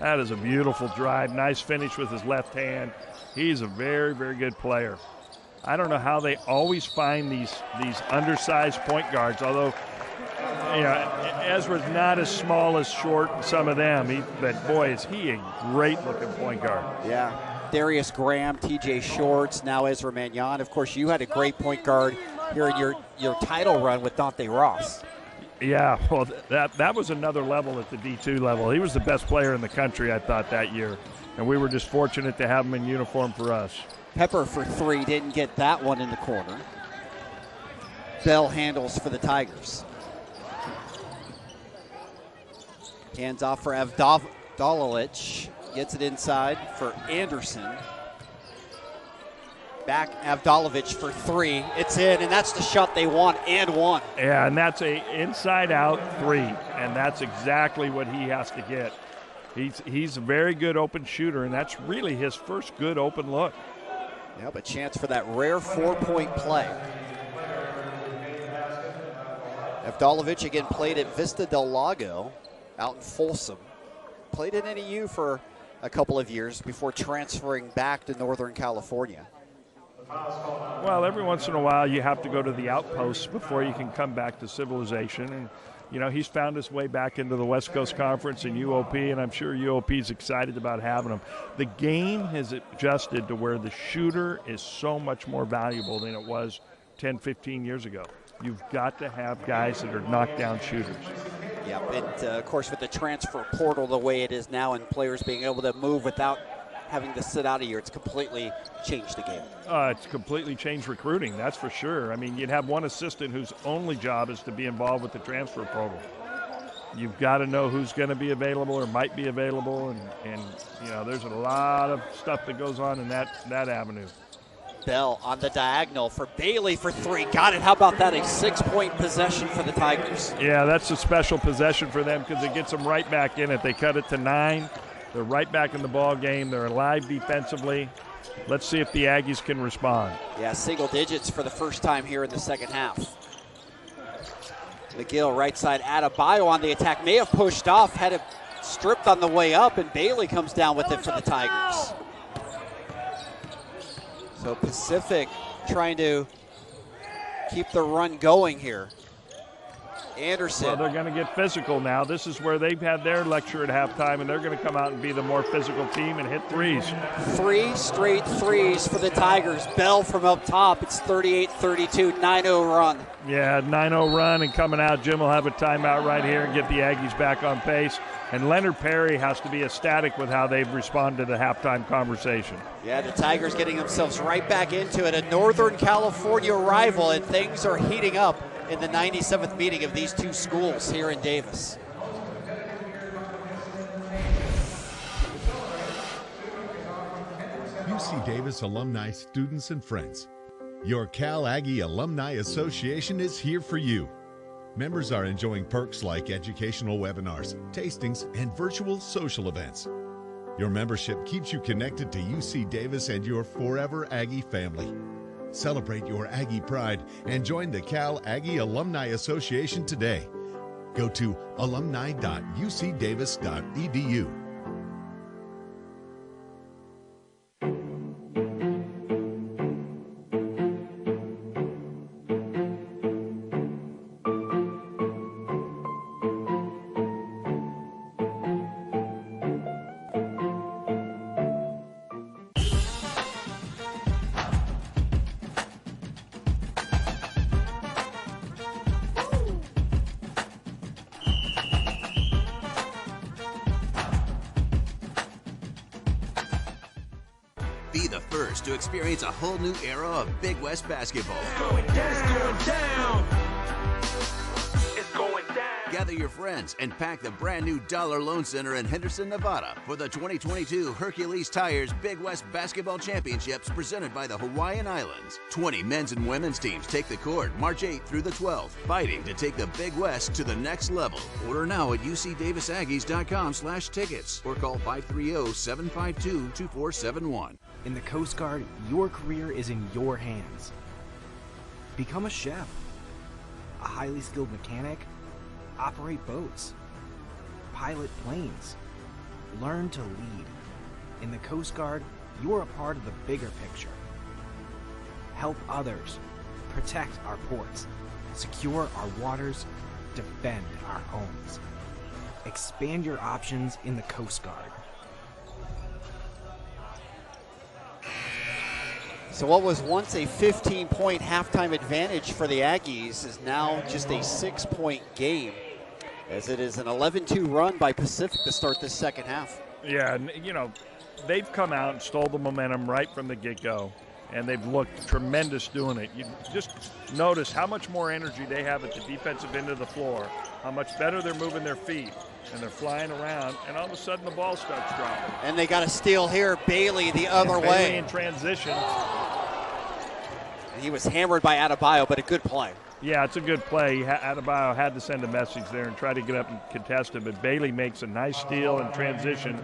S4: That is a beautiful drive. Nice finish with his left hand. He's a very, very good player. I don't know how they always find these undersized point guards, although Ezra's not as small as Short, some of them. But boy, is he a great-looking point guard.
S1: Yeah. Darius Graham, TJ Shorts, now Ezra Mannion. Of course, you had a great point guard here in your title run with Dante Ross.
S4: Yeah, well, that was another level at the D2 level. He was the best player in the country, I thought, that year. And we were just fortunate to have him in uniform for us.
S1: Pepper for three, didn't get that one in the corner. Bell handles for the Tigers. Hands off for Avdalovic. Gets it inside for Anderson. Back Avdalovic for three. It's in, and that's the shot they want and won.
S4: Yeah, and that's a inside-out three, and that's exactly what he has to get. He's a very good open shooter, and that's really his first good open look.
S1: Yep, a chance for that rare 4-point play. Avdalovic again played at Vista del Lago out in Folsom. Played at NEU for a couple of years before transferring back to Northern California.
S4: Well, every once in a while you have to go to the outposts before you can come back to civilization. And, he's found his way back into the West Coast Conference and UOP, and I'm sure UOP is excited about having him. The game has adjusted to where the shooter is so much more valuable than it was 10, 15 years ago. You've got to have guys that are knockdown shooters.
S1: Yeah, and of course with the transfer portal the way it is now and players being able to move without having to sit out a year, it's completely changed the game.
S4: It's completely changed recruiting, that's for sure. I mean, you'd have one assistant whose only job is to be involved with the transfer portal. You've got to know who's going to be available or might be available, and there's a lot of stuff that goes on in that avenue.
S1: Bell on the diagonal for Bailey for three. Got it. How about that? A 6-point possession for the Tigers.
S4: Yeah, that's a special possession for them because it gets them right back in it. They cut it to 9. They're right back in the ball game. They're alive defensively. Let's see if the Aggies can respond.
S1: Yeah, single digits for the first time here in the second half. McGill right side. Adebayo on the attack. May have pushed off. Had it stripped on the way up, and Bailey comes down with it for the Tigers. So Pacific trying to keep the run going here. Anderson.
S4: Well, they're going to get physical now. This is where they've had their lecture at halftime, and they're going to come out and be the more physical team and hit threes.
S1: 3 straight threes for the Tigers. Bell from up top. It's 38-32, 9-0 run.
S4: Yeah, 9-0 run, and coming out, Jim will have a timeout right here and get the Aggies back on pace. And Leonard Perry has to be ecstatic with how they've responded to the halftime conversation.
S1: Yeah, the Tigers getting themselves right back into it. A Northern California rival, and things are heating up in the 97th meeting of these two schools here in Davis.
S17: UC Davis alumni, students, and friends. Your Cal Aggie Alumni Association is here for you. Members are enjoying perks like educational webinars, tastings, and virtual social events. Your membership keeps you connected to UC Davis and your forever Aggie family. Celebrate your Aggie pride and join the Cal Aggie Alumni Association today. Go to alumni.ucdavis.edu.
S8: Be the first to experience a whole new era of Big West basketball.
S10: It's going down. It's going down.
S8: Gather your friends and pack the brand new Dollar Loan Center in Henderson, Nevada for the 2022 Hercules Tires Big West Basketball Championships presented by the Hawaiian Islands. 20 men's and women's teams take the court March 8th through the 12th, fighting to take the Big West to the next level. Order now at ucdavisaggies.com/tickets or call 530-752-2471.
S15: In the Coast Guard, your career is in your hands. Become a chef, a highly skilled mechanic, operate boats, pilot planes, Learn to lead. In the Coast Guard, you're a part of the bigger picture. Help others. Protect our ports. Secure our waters. Defend our homes. Expand your options in the Coast Guard.
S1: So what was once a 15-point halftime advantage for the Aggies is now just a 6-point game, as it is an 11-2 run by Pacific to start this second half.
S4: Yeah, and they've come out and stole the momentum right from the get-go, and they've looked tremendous doing it. You just notice how much more energy they have at the defensive end of the floor, how much better they're moving their feet, and they're flying around, and all of a sudden the ball starts dropping.
S1: And they got a steal here. Bailey the other way.
S4: Bailey in transition.
S1: He was hammered by Adebayo, but a good play.
S4: Yeah, it's a good play. Adebayo had to send a message there and try to get up and contest it, but Bailey makes a nice steal in transition.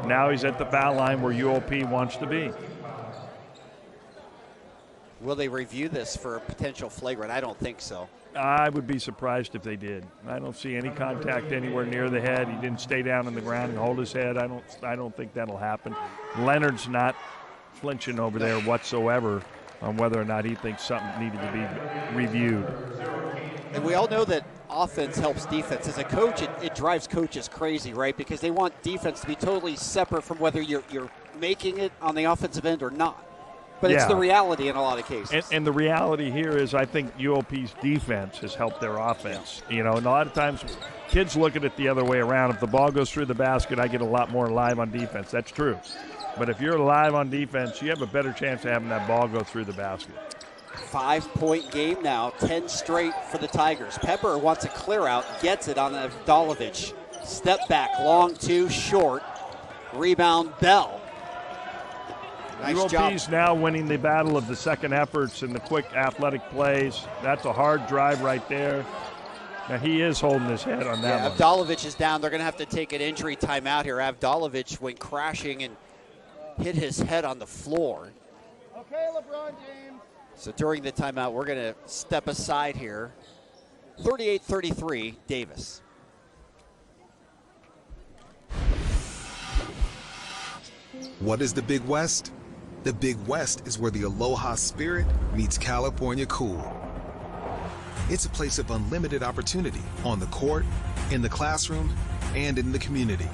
S4: Now he's at the foul line where UOP wants to be.
S1: Will they review this for a potential flagrant? I don't think so.
S4: I would be surprised if they did. I don't see any contact anywhere near the head. He didn't stay down on the ground and hold his head. I don't think that'll happen. Leonard's not flinching over there whatsoever on whether or not he thinks something needed to be reviewed.
S1: And we all know that offense helps defense. As a coach, it drives coaches crazy, right? Because they want defense to be totally separate from whether you're making it on the offensive end or not. But it's the reality in a lot of cases.
S4: And the reality here is I think UOP's defense has helped their offense. And a lot of times kids look at it the other way around. If the ball goes through the basket, I get a lot more live on defense. That's true. But if you're live on defense, you have a better chance of having that ball go through the basket.
S1: 5-point game now, 10 straight for the Tigers. Pepper wants a clear out, gets it on Avdalovic. Step back, long two, short. Rebound, Bell. Nice
S4: UOP's
S1: job.
S4: now winning the battle of the second efforts and the quick athletic plays. That's a hard drive right there. Now he is holding his head on that one.
S1: Avdalovic is down. They're going to have to take an injury timeout here. Avdalovic went crashing and hit his head on the floor.
S18: Okay, LeBron James.
S1: So during the timeout, we're going to step aside here. 38-33, Davis.
S11: What is the Big West? The Big West is where the Aloha spirit meets California cool. It's a place of unlimited opportunity on the court, in the classroom, and in the community.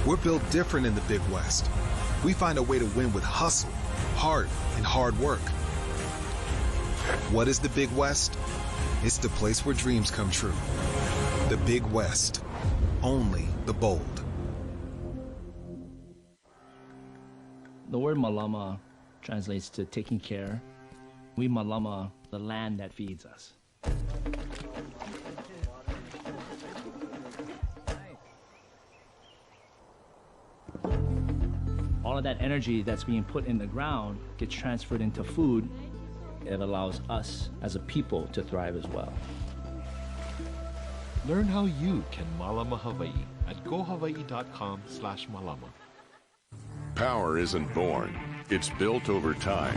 S11: We're built different in the Big West. We find a way to win with hustle, heart, and hard work. What is the Big West? It's the place where dreams come true. The Big West. Only the bold.
S5: The word malama translates to taking care. We malama the land that feeds us. All of that energy that's being put in the ground gets transferred into food. It allows us as a people to thrive as well.
S6: Learn how you can malama Hawaii at gohawaii.com/malama.
S2: Power isn't born, it's built over time.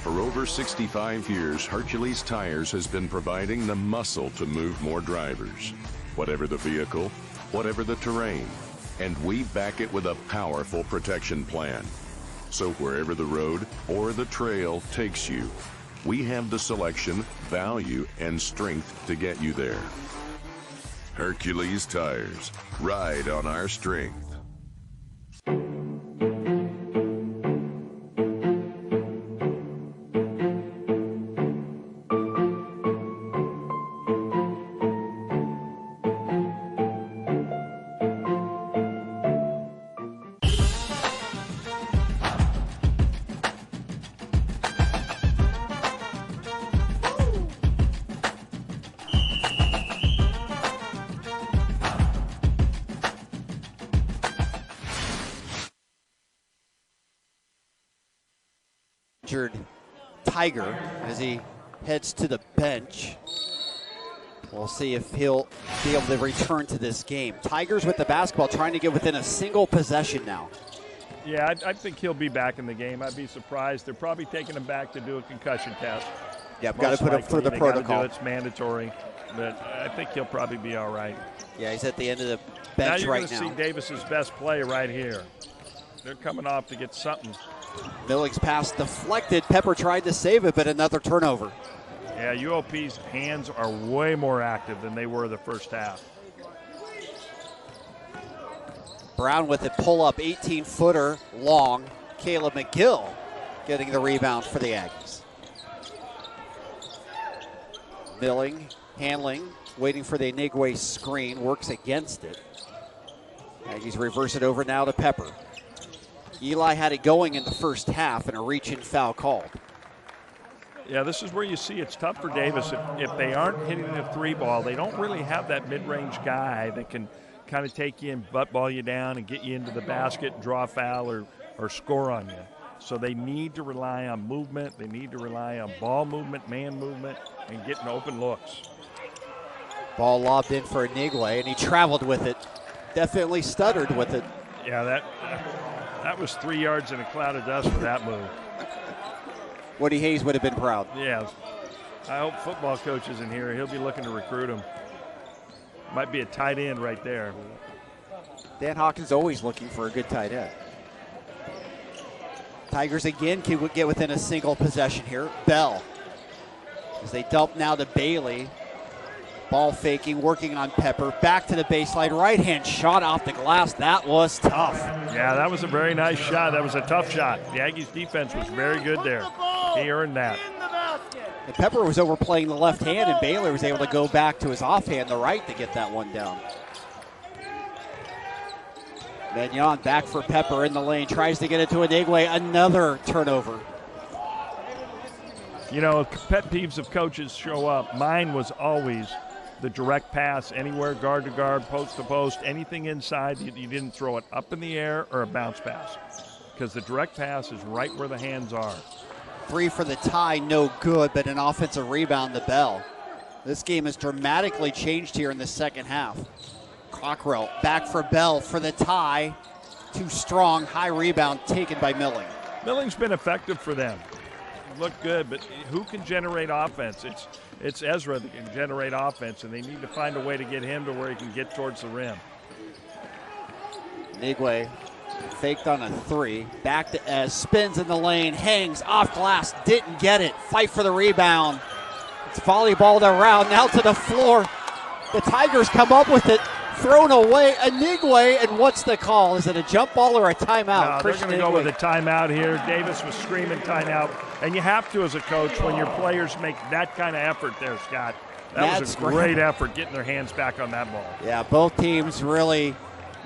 S2: For over 65 years, Hercules Tires has been providing the muscle to move more drivers. Whatever the vehicle, whatever the terrain. And we back it with a powerful protection plan. So wherever the road or the trail takes you, we have the selection, value, and strength to get you there. Hercules Tires. Ride on our strength.
S1: Tiger as he heads to the bench. We'll see if he'll be able to return to this game. Tigers with the basketball trying to get within a single possession now.
S4: Yeah, I think he'll be back in the game. I'd be surprised. They're probably taking him back to do a concussion test.
S1: Yep, got to put him through the protocol.
S4: It's mandatory. but I think he'll probably be all right.
S1: Yeah, he's at the end of the
S4: Now
S1: bench
S4: you're
S1: right
S4: going to
S1: now.
S4: see Davis's best play right here. They're coming off to get something.
S1: Milling's pass deflected. Pepper tried to save it, but another turnover.
S4: Yeah, UOP's hands are way more active than they were the first half.
S1: Brown with it, pull up, 18-footer, long. Caleb McGill getting the rebound for the Aggies. Milling, handling, waiting for the Inigwe screen, works against it. Aggies reverse it over now to Pepper. Eli had it going in the first half and a reach-in foul called.
S4: Yeah, this is where you see it's tough for Davis. If they aren't hitting the three ball, they don't really have that mid-range guy that can kind of take you and butt ball you down and get you into the basket, draw a foul, or score on you. So they need to rely on movement. They need to rely on ball movement, man movement, and getting open looks.
S1: Ball lobbed in for Inigwe, and he traveled with it. Definitely stuttered with it.
S4: Yeah, that was 3 yards in a cloud of dust for that move.
S1: Woody Hayes would have been proud.
S4: Yeah. I hope football coach is in here. He'll be looking to recruit him. Might be a tight end right there.
S1: Dan Hawkins always looking for a good tight end. Tigers again can get within a single possession here. Bell, as they dump now to Bailey. Ball faking, working on Pepper. Back to the baseline, right-hand shot off the glass. That was tough.
S4: Yeah, that was a very nice shot. That was a tough shot. The Aggies defense was very good there. He earned that.
S1: And Pepper was overplaying the left hand, and Baylor was able to go back to his offhand, the right, to get that one down. Magnon back for Pepper in the lane, tries to get it to Inigwe. Another turnover.
S4: You know, pet peeves of coaches show up. Mine was always the direct pass anywhere, guard to guard, post to post, anything inside. You didn't throw it up in the air or a bounce pass, because the direct pass is right where the hands are.
S1: 3 for the tie, no good, but an offensive rebound to Bell. This game has dramatically changed here in the second half. Cockrell back for Bell for the tie. Too strong, high rebound taken by Milling.
S4: Milling's been effective for them. Looked good, but who can generate offense? It's Ezra that can generate offense, and they need to find a way to get him to where he can get towards the rim.
S1: Inigwe faked on a 3. Back to Ez, spins in the lane, hangs off glass, didn't get it. Fight for the rebound. It's volleyballed around, now to the floor. The Tigers come up with it, thrown away. Inigwe, and what's the call? Is it a jump ball or a timeout?
S4: No, they're going to go with a timeout here. Davis was screaming timeout, and you have to as a coach when your players make that kind of effort there, Scott. That was a great effort getting their hands back on that ball.
S1: Yeah, both teams really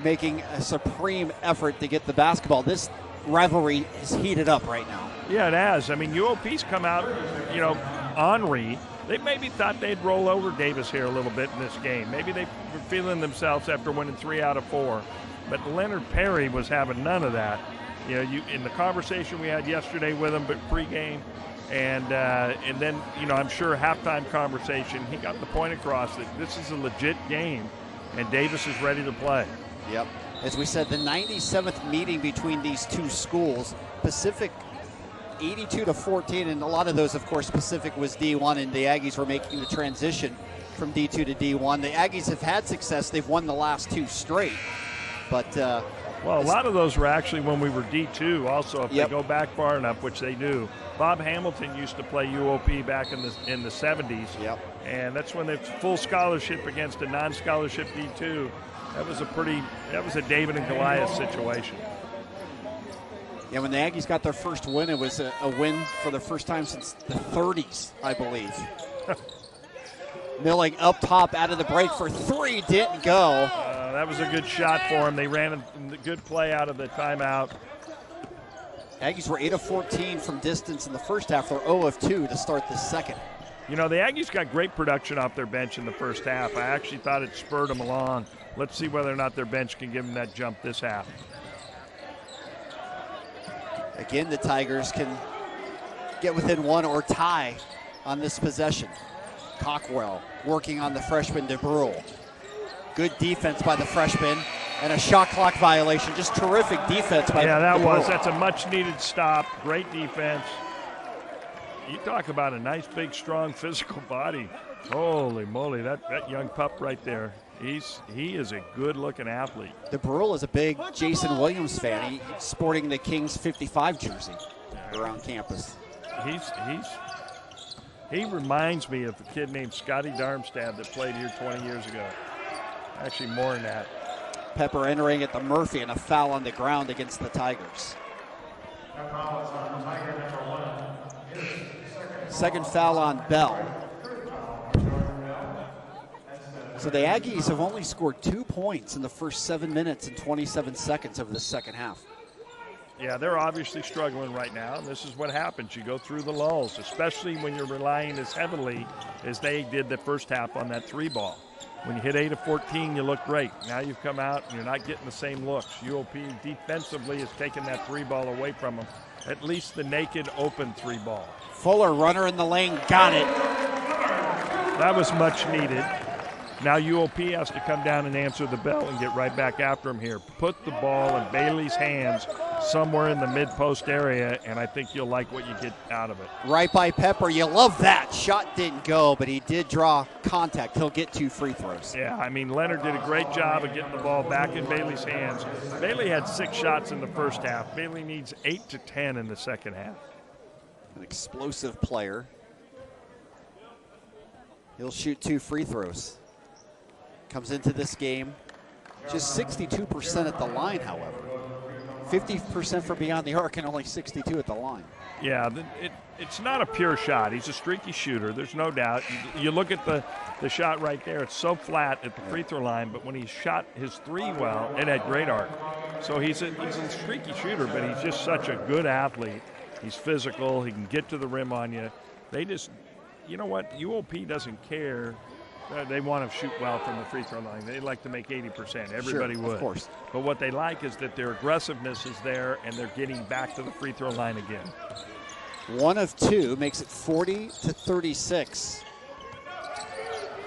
S1: making a supreme effort to get the basketball. This rivalry is heated up right now.
S4: Yeah, it has. I mean, UOP's come out, you know, ornery. They maybe thought they'd roll over Davis here a little bit in this game. Maybe they were feeling themselves after winning 3 out of 4. But Leonard Perry was having none of that. You know, in the conversation we had yesterday with him, but pregame, and then, you know, I'm sure halftime conversation, he got the point across that this is a legit game, and Davis is ready to play.
S1: Yep. As we said, the 97th meeting between these two schools, Pacific 82-14, and a lot of those, of course, Pacific was D1, and the Aggies were making the transition from D2 to D1. The Aggies have had success. They've won the last 2 straight. But
S4: well, a lot of those were actually when we were D2 also, if they go back far enough, which they do. Bob Hamilton used to play UOP back in the 70s.
S1: Yep.
S4: And that's when they full scholarship against a non-scholarship D2. That was a David and Goliath situation.
S1: Yeah, when the Aggies got their first win, it was a win for the first time since the 30s, I believe. Milling up top out of the break for 3, didn't go.
S4: That was a good shot for him. They ran a good play out of the timeout.
S1: Aggies were 8 of 14 from distance in the first half. They're 0 of 2 to start the second.
S4: You know, the Aggies got great production off their bench in the first half. I actually thought it spurred them along. Let's see whether or not their bench can give them that jump this half.
S1: Again, the Tigers can get within 1 or tie on this possession. Cockwell working on the freshman DeBrule. Good defense by the freshman, and a shot clock violation. Just terrific defense by DeBrule.
S4: That's a much-needed stop. Great defense. You talk about a nice, big, strong, physical body. Holy moly, that young pup right there. He is a good-looking athlete.
S1: DeBrule is a big Jason Williams fan. He's sporting the Kings 55 jersey around campus.
S4: He reminds me of a kid named Scotty Darmstadt that played here 20 years ago. Actually, more than that.
S1: Pepper entering at the Murphy and a foul on the ground against the Tigers. Second foul on Bell. So the Aggies have only scored 2 points in the first 7 minutes and 27 seconds of the second half.
S4: Yeah, they're obviously struggling right now, and this is what happens. You go through the lulls, especially when you're relying as heavily as they did the first half on that 3-ball. When you hit 8 of 14, you look great. Now you've come out and you're not getting the same looks. UOP defensively has taken that 3-ball away from them, at least the naked open 3-ball.
S1: Fuller, runner in the lane, got it.
S4: That was much needed. Now UOP has to come down and answer the bell and get right back after him here. Put the ball in Bailey's hands somewhere in the mid-post area, and I think you'll like what you get out of it.
S1: Right by Pepper. You love that. Shot didn't go, but he did draw contact. He'll get 2 free throws.
S4: Yeah, I mean, Leonard did a great job of getting the ball back in Bailey's hands. Bailey had 6 shots in the first half. Bailey needs 8 to 10 in the second half.
S1: An explosive player. He'll shoot 2 free throws. Comes into this game just 62% at the line, however. 50% from beyond the arc and only 62 at the line.
S4: Yeah, it's not a pure shot. He's a streaky shooter, there's no doubt. You look at the shot right there, it's so flat at the free throw line, but when he shot his 3 well, it had great arc. So he's a streaky shooter, but he's just such a good athlete. He's physical, he can get to the rim on you. They just, you know what, UOP doesn't care. They want to shoot well from the free throw line. They like to make 80%. Everybody would.
S1: Of course.
S4: But what they like is that their aggressiveness is there and they're getting back to the free throw line again.
S1: 1 of 2 makes it 40-36.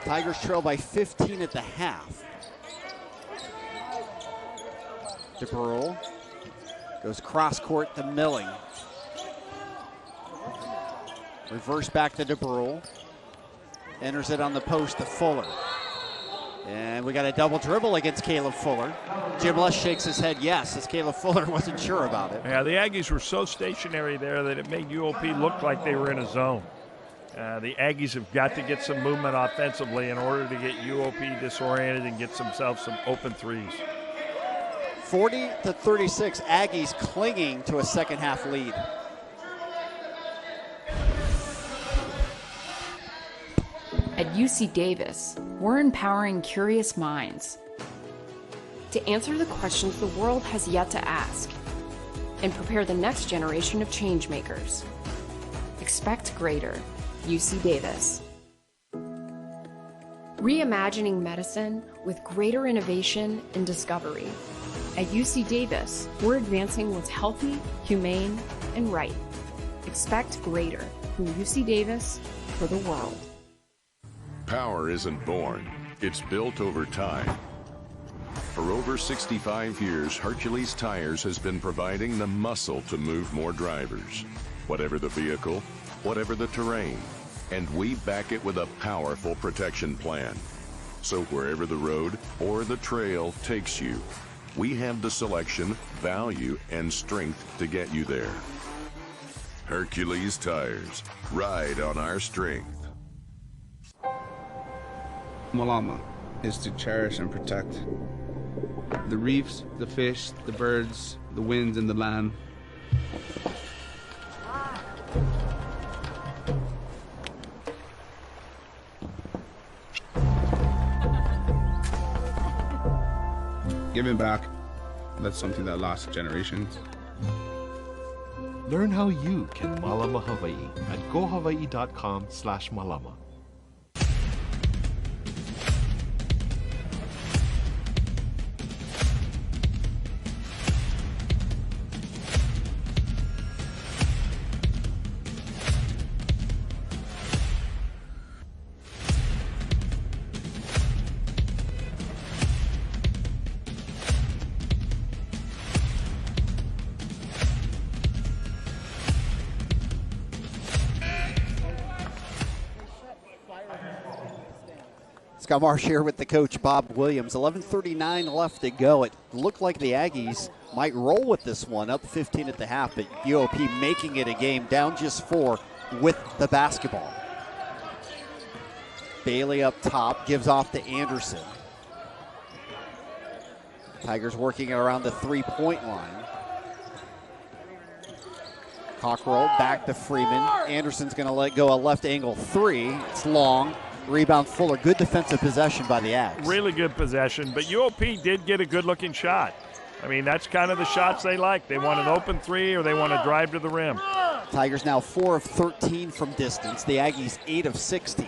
S1: Tigers trail by 15 at the half. DeBrule goes cross court to Milling. Reverse back to DeBrule. Enters it on the post to Fuller. And we got a double dribble against Caleb Fuller. Jim Lush shakes his head yes, as Caleb Fuller wasn't sure about it.
S4: Yeah, the Aggies were so stationary there that it made UOP look like they were in a zone. The Aggies have got to get some movement offensively in order to get UOP disoriented and get themselves some open threes.
S1: 40-36, Aggies clinging to a second half lead.
S7: At UC Davis, we're empowering curious minds to answer the questions the world has yet to ask and prepare the next generation of changemakers. Expect greater, UC Davis. Reimagining medicine with greater innovation and discovery. At UC Davis, we're advancing what's healthy, humane, and right. Expect greater from UC Davis for the world.
S2: Power isn't born, it's built over time. For over 65 years, Hercules Tires has been providing the muscle to move more drivers. Whatever the vehicle, whatever the terrain, and we back it with a powerful protection plan. So wherever the road or the trail takes you, we have the selection, value, and strength to get you there. Hercules Tires, ride on our strength.
S19: Malama is to cherish and protect the reefs, the fish, the birds, the winds, and the land. Giving back, that's something that lasts generations.
S6: Learn how you can Malama Hawaii at gohawaii.com/malama.
S1: Scott Marsh here with the coach, Bob Williams. 11:39 left to go. It looked like the Aggies might roll with this one, up 15 at the half, but UOP making it a game, down just 4 with the basketball. Bailey up top, gives off to Anderson. Tigers working around the three-point line. Cockrell back to Freeman. Anderson's going to let go a left angle three. It's long. Rebound Fuller. Good defensive possession by the Ags.
S4: Really good possession, but UOP did get a good-looking shot. I mean, that's kind of the shots they like. They want an open three or they want to drive to the rim.
S1: Tigers now 4 of 13 from distance. The Aggies 8 of 16.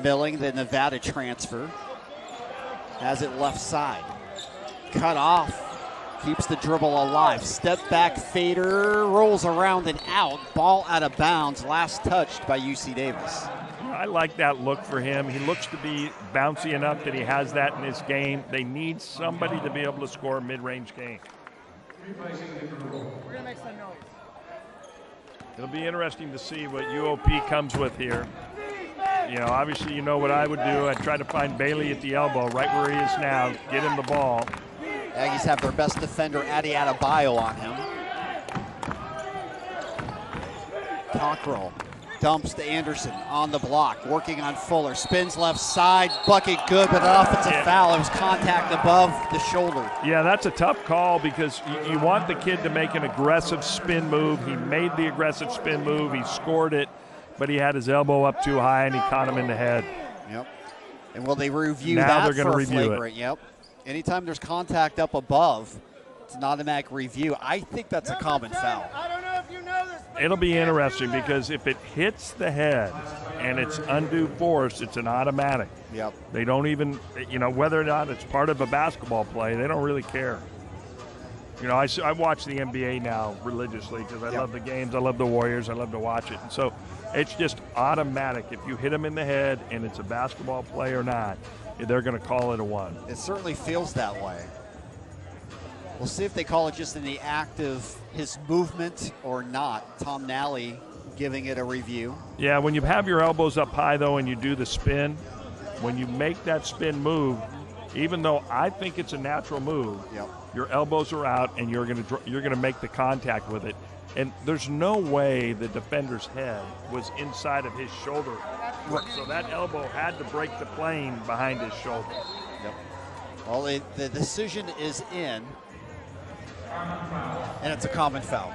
S1: Milling, the Nevada transfer, has it left side. Cut off. Keeps the dribble alive. Step back fader, rolls around and out. Ball out of bounds. Last touched by UC Davis.
S4: I like that look for him. He looks to be bouncy enough that he has that in his game. They need somebody to be able to score a mid-range game.
S18: We're going to make some noise.
S4: It'll be interesting to see what UOP comes with here. You know, obviously you know what I would do. I'd try to find Bailey at the elbow, right where he is now, get him the ball.
S1: Aggies have their best defender, Adi Adebayo, on him. Cockrell dumps to Anderson on the block, working on Fuller. Spins left side, bucket good, but an offensive foul. It was contact above the shoulder.
S4: Yeah, that's a tough call because you want the kid to make an aggressive spin move. He made the aggressive spin move. He scored it, but he had his elbow up too high and he caught him in the head.
S1: Yep. And will they review
S4: now
S1: that
S4: they're going to
S1: for
S4: review
S1: flagrant?
S4: it.
S1: Yep. Anytime there's contact up above, it's an automatic review. I think that's a common foul.
S18: I don't know if you know this.
S4: It'll be interesting because if it hits the head and it's undue force, it's an automatic.
S1: Yep.
S4: They don't even, you know, whether or not it's part of a basketball play, they don't really care. You know, I watch the NBA now religiously because I love the games, I love the Warriors, I love to watch it. And so it's just automatic. If you hit them in the head and it's a basketball play or not, they're going to call it a one.
S1: It certainly feels that way. We'll see if they call it just in the act of his movement or not. Tom Nally giving it a review.
S4: Yeah, when you have your elbows up high, though, and you do the spin, when you make that spin move, even though I think it's a natural move, your elbows are out and you're gonna make the contact with it. And there's no way the defender's head was inside of his shoulder. So that elbow had to break the plane behind his shoulder.
S1: Yep. Well, the decision is in, and it's a common foul.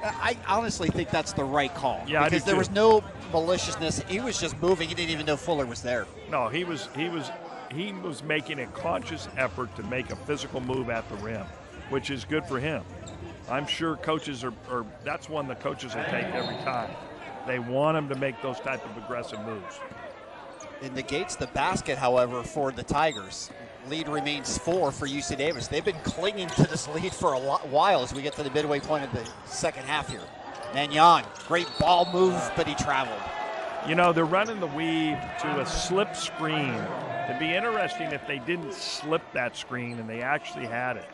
S1: I honestly think that's the right call.
S4: Yeah,
S1: because there was no maliciousness. He was just moving. He didn't even know Fuller was there.
S4: No, he was making a conscious effort to make a physical move at the rim, which is good for him. I'm sure coaches are that's one the coaches will take every time. They want him to make those type of aggressive moves.
S1: It negates the basket, however, for the Tigers. Lead remains 4 for UC Davis. They've been clinging to this lead for a while as we get to the midway point of the second half here. Mannion, great ball move, but he traveled.
S4: You know, they're running the weave to a slip screen. It'd be interesting if they didn't slip that screen and they actually had it.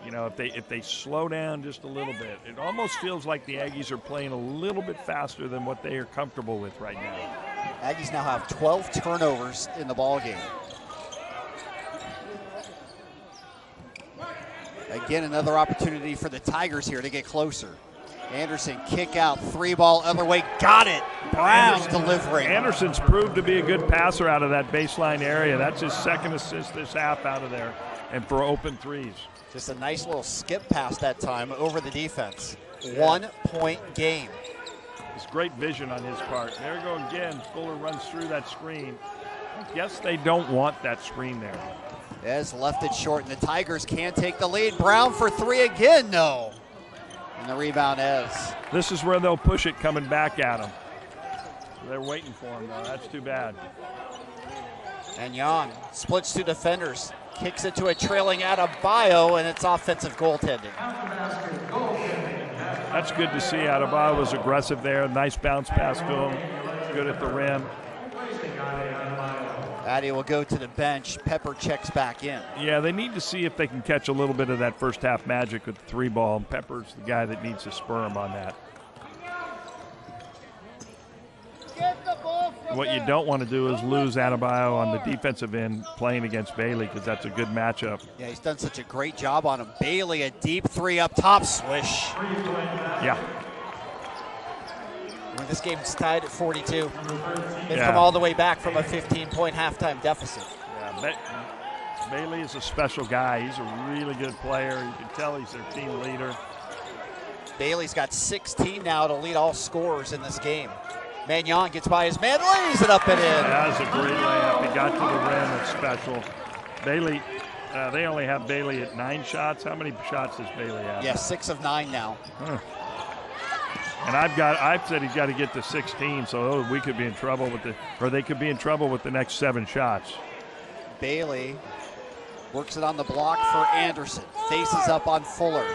S4: You know, if they slow down just a little bit, it almost feels like the Aggies are playing a little bit faster than what they are comfortable with right now.
S1: Aggies now have 12 turnovers in the ball game. Again, another opportunity for the Tigers here to get closer. Anderson, kick out, 3-ball, other way, got it. Brown delivering.
S4: Anderson's proved to be a good passer out of that baseline area. That's his second assist this half out of there, and for open threes.
S1: Just a nice little skip pass that time over the defense. 1-point game.
S4: It's great vision on his part. There we go again. Fuller runs through that screen. I guess they don't want that screen there.
S1: Ez left it short, and the Tigers can take the lead. Brown for 3 again, no. And the rebound Ez.
S4: This is where they'll push it coming back at him. They're waiting for him, though. That's too bad.
S1: And Young splits 2 defenders. Kicks it to a trailing Adebayo, and it's offensive goaltending.
S4: That's good to see. Adebayo was aggressive there. Nice bounce pass to him. Good at the rim.
S1: Addy will go to the bench. Pepper checks back in.
S4: Yeah, they need to see if they can catch a little bit of that first half magic with the 3-ball. Pepper's the guy that needs to spur him on that. what you don't want to do is lose Adebayo on the defensive end playing against Bailey, because that's a good matchup.
S1: Yeah, he's done such a great job on him. Bailey, a deep three up top, swish.
S4: Yeah.
S20: When this game's tied at 42. They've come all the way back from a 15-point halftime deficit.
S4: Yeah, Bailey is a special guy. He's a really good player. You can tell he's their team leader.
S20: Bailey's got 16 now to lead all scorers in this game. Magnon gets by his man, lays it up and in.
S4: That was a great layup. He got to the rim. It's special. Bailey, they only have Bailey at 9 shots. How many shots does Bailey have?
S1: Yeah, 6 of 9 now.
S4: And I've said he's got to get to 16, so we could be in trouble they could be in trouble with the next 7 shots.
S1: Bailey works it on the block for Anderson. Faces up on Fuller.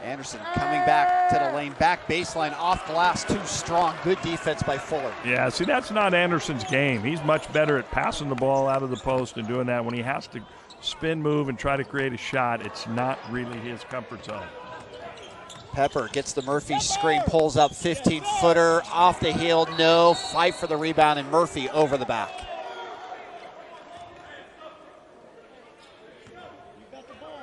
S1: Anderson coming back to the lane, back baseline, off glass, too strong. Good defense by Fuller.
S4: Yeah, see, that's not Anderson's game. He's much better at passing the ball out of the post and doing that. When he has to spin, move, and try to create a shot, it's not really his comfort zone.
S20: Pepper gets the Murphy screen, pulls up 15-footer, off the heel, no. Fight for the rebound, and Murphy over the back.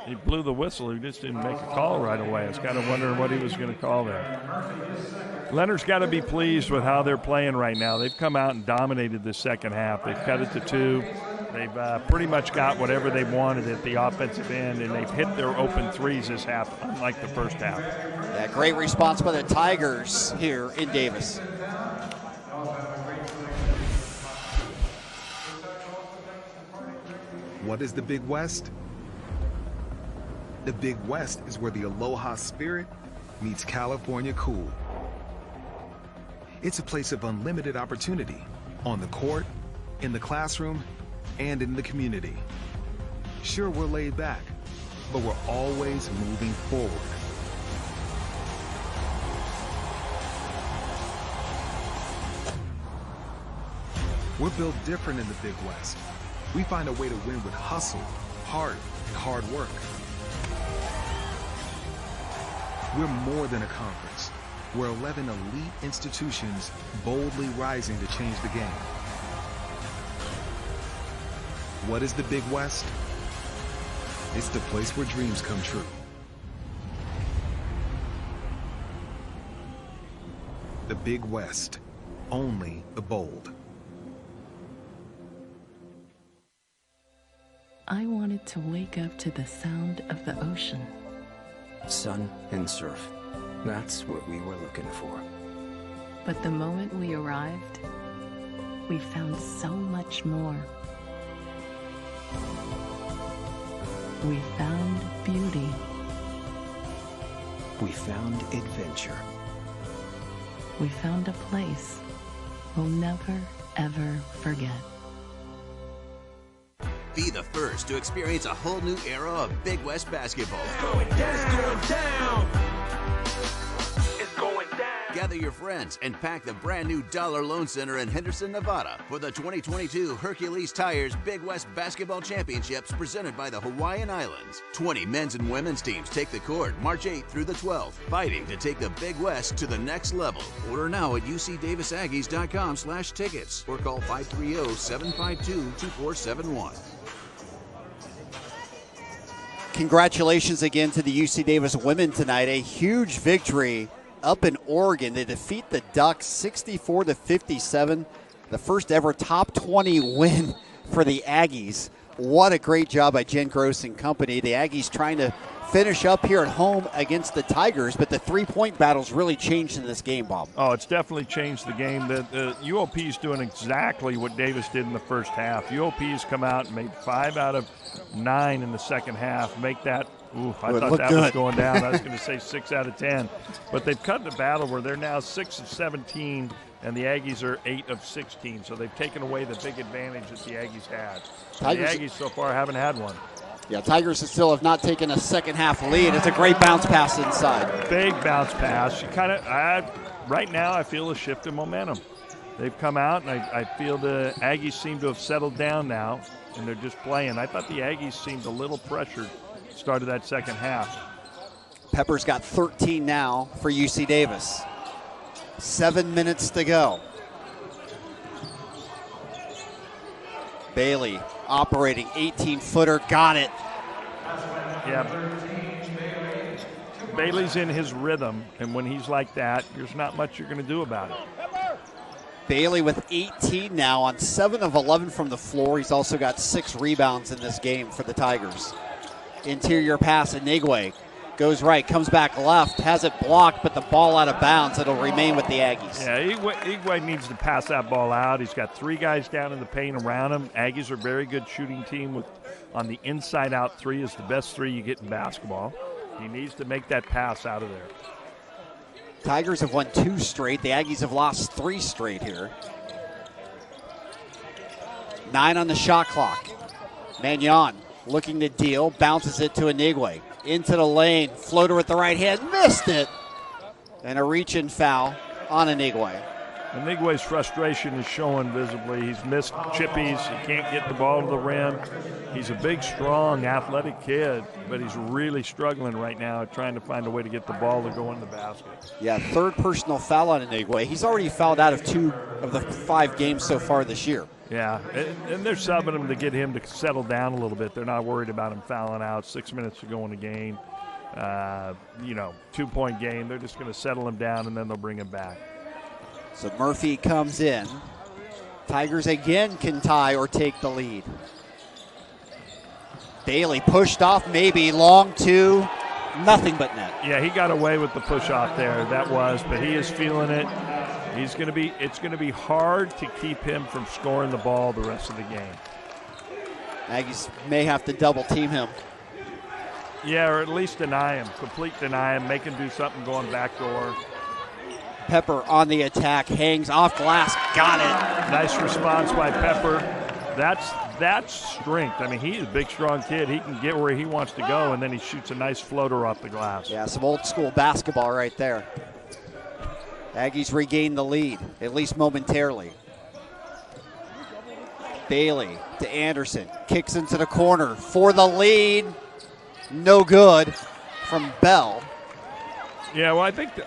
S4: He blew the whistle. He just didn't make a call right away. I was kind of wondering what he was going to call there. Leonard's got to be pleased with how they're playing right now. They've come out and dominated the second half. They've cut it to 2. They've pretty much got whatever they wanted at the offensive end, and they've hit their open threes this half, unlike the first half.
S1: Yeah, great response by the Tigers here in Davis.
S11: What is the Big West? The Big West is where the Aloha spirit meets California cool. It's a place of unlimited opportunity on the court, in the classroom, and in the community. Sure, we're laid back, but we're always moving forward. We're built different in the Big West. We find a way to win with hustle, heart, and hard work. We're more than a conference. We're 11 elite institutions boldly rising to change the game. What is the Big West? It's the place where dreams come true. The Big West. Only the bold.
S12: I wanted to wake up to the sound of the ocean.
S13: Sun and surf. That's what we were looking for.
S12: But the moment we arrived, we found so much more. We found beauty.
S13: We found adventure.
S12: We found a place we'll never, ever forget.
S8: Be the first to experience a whole new era of Big West basketball.
S10: It's going down. It's going down.
S8: Gather your friends and pack the brand new Dollar Loan Center in Henderson, Nevada for the 2022 Hercules Tires Big West Basketball Championships presented by the Hawaiian Islands. 20 men's and women's teams take the court March 8th through the 12th, fighting to take the Big West to the next level. Order now at ucdavisaggies.com/tickets or call 530-752-2471.
S1: Congratulations again to the UC Davis women tonight. A huge victory up in Oregon. They defeat the Ducks 64-57. The first ever top 20 win for the Aggies. What a great job by Jen Gross and company. The Aggies trying to finish up here at home against the Tigers, but the three-point battles really changed in this game, Bob.
S4: Oh, it's definitely changed the game. The UOP is doing exactly what Davis did in the first half. UOP has come out and made 5 out of 9 in the second half. Make that, I thought that was going down. I was going to say 6 out of 10. But they've cut the battle where they're now 6 of 17, and the Aggies are 8 of 16. So they've taken away the big advantage that the Aggies had. The Aggies so far haven't had one.
S1: Yeah, Tigers still have not taken a second-half lead. It's a great bounce pass inside.
S4: Big bounce pass. You right now I feel a shift in momentum. They've come out, and I feel the Aggies seem to have settled down now, and they're just playing. I thought the Aggies seemed a little pressured start of that second half.
S1: Pepper's got 13 now for UC Davis. 7 minutes to go. Bailey operating 18-footer, got it.
S4: Yeah. Bailey's in his rhythm, and when he's like that, there's not much you're going to do about it.
S1: Bailey with 18 now on 7 of 11 from the floor. He's also got 6 rebounds in this game for the Tigers. Interior pass, Inigwe goes right, comes back left, has it blocked, but the ball out of bounds. It'll remain with the Aggies.
S4: Yeah, Igwe needs to pass that ball out. He's got 3 guys down in the paint around him. Aggies are a very good shooting team. On the inside-out 3 is the best 3 you get in basketball. He needs to make that pass out of there.
S1: Tigers have won 2 straight. The Aggies have lost 3 straight here. 9 on the shot clock. Magnon looking to deal, bounces it to Inigwe. Into the lane, floater at the right hand, missed it. And a reach-in foul on Inigwe.
S4: Inigwe's frustration is showing visibly. He's missed chippies. He can't get the ball to the rim. He's a big, strong, athletic kid, but he's really struggling right now trying to find a way to get the ball to go in the basket.
S1: Yeah, 3rd personal foul on Inigwe. He's already fouled out of 2 of the 5 games so far this year.
S4: Yeah, and they're subbing him to get him to settle down a little bit. They're not worried about him fouling out. 6 minutes to go in the game. 2-point game. They're just going to settle him down, and then they'll bring him back.
S1: So Murphy comes in. Tigers again can tie or take the lead. Bailey pushed off, maybe long 2, nothing but net.
S4: Yeah, he got away with the push off there. That was, but he is feeling it. It's going to be hard to keep him from scoring the ball the rest of the game.
S1: Aggies may have to double team him.
S4: Yeah, or at least deny him, complete deny him, make him do something going backdoor.
S1: Pepper on the attack, hangs off glass, got it.
S4: Nice response by Pepper. That's strength. I mean, he's a big, strong kid. He can get where he wants to go, and then he shoots a nice floater off the glass.
S1: Yeah, some old school basketball right there. Aggies regain the lead, at least momentarily. Bailey to Anderson, kicks into the corner for the lead. No good from Bell.
S4: Yeah, well, I think the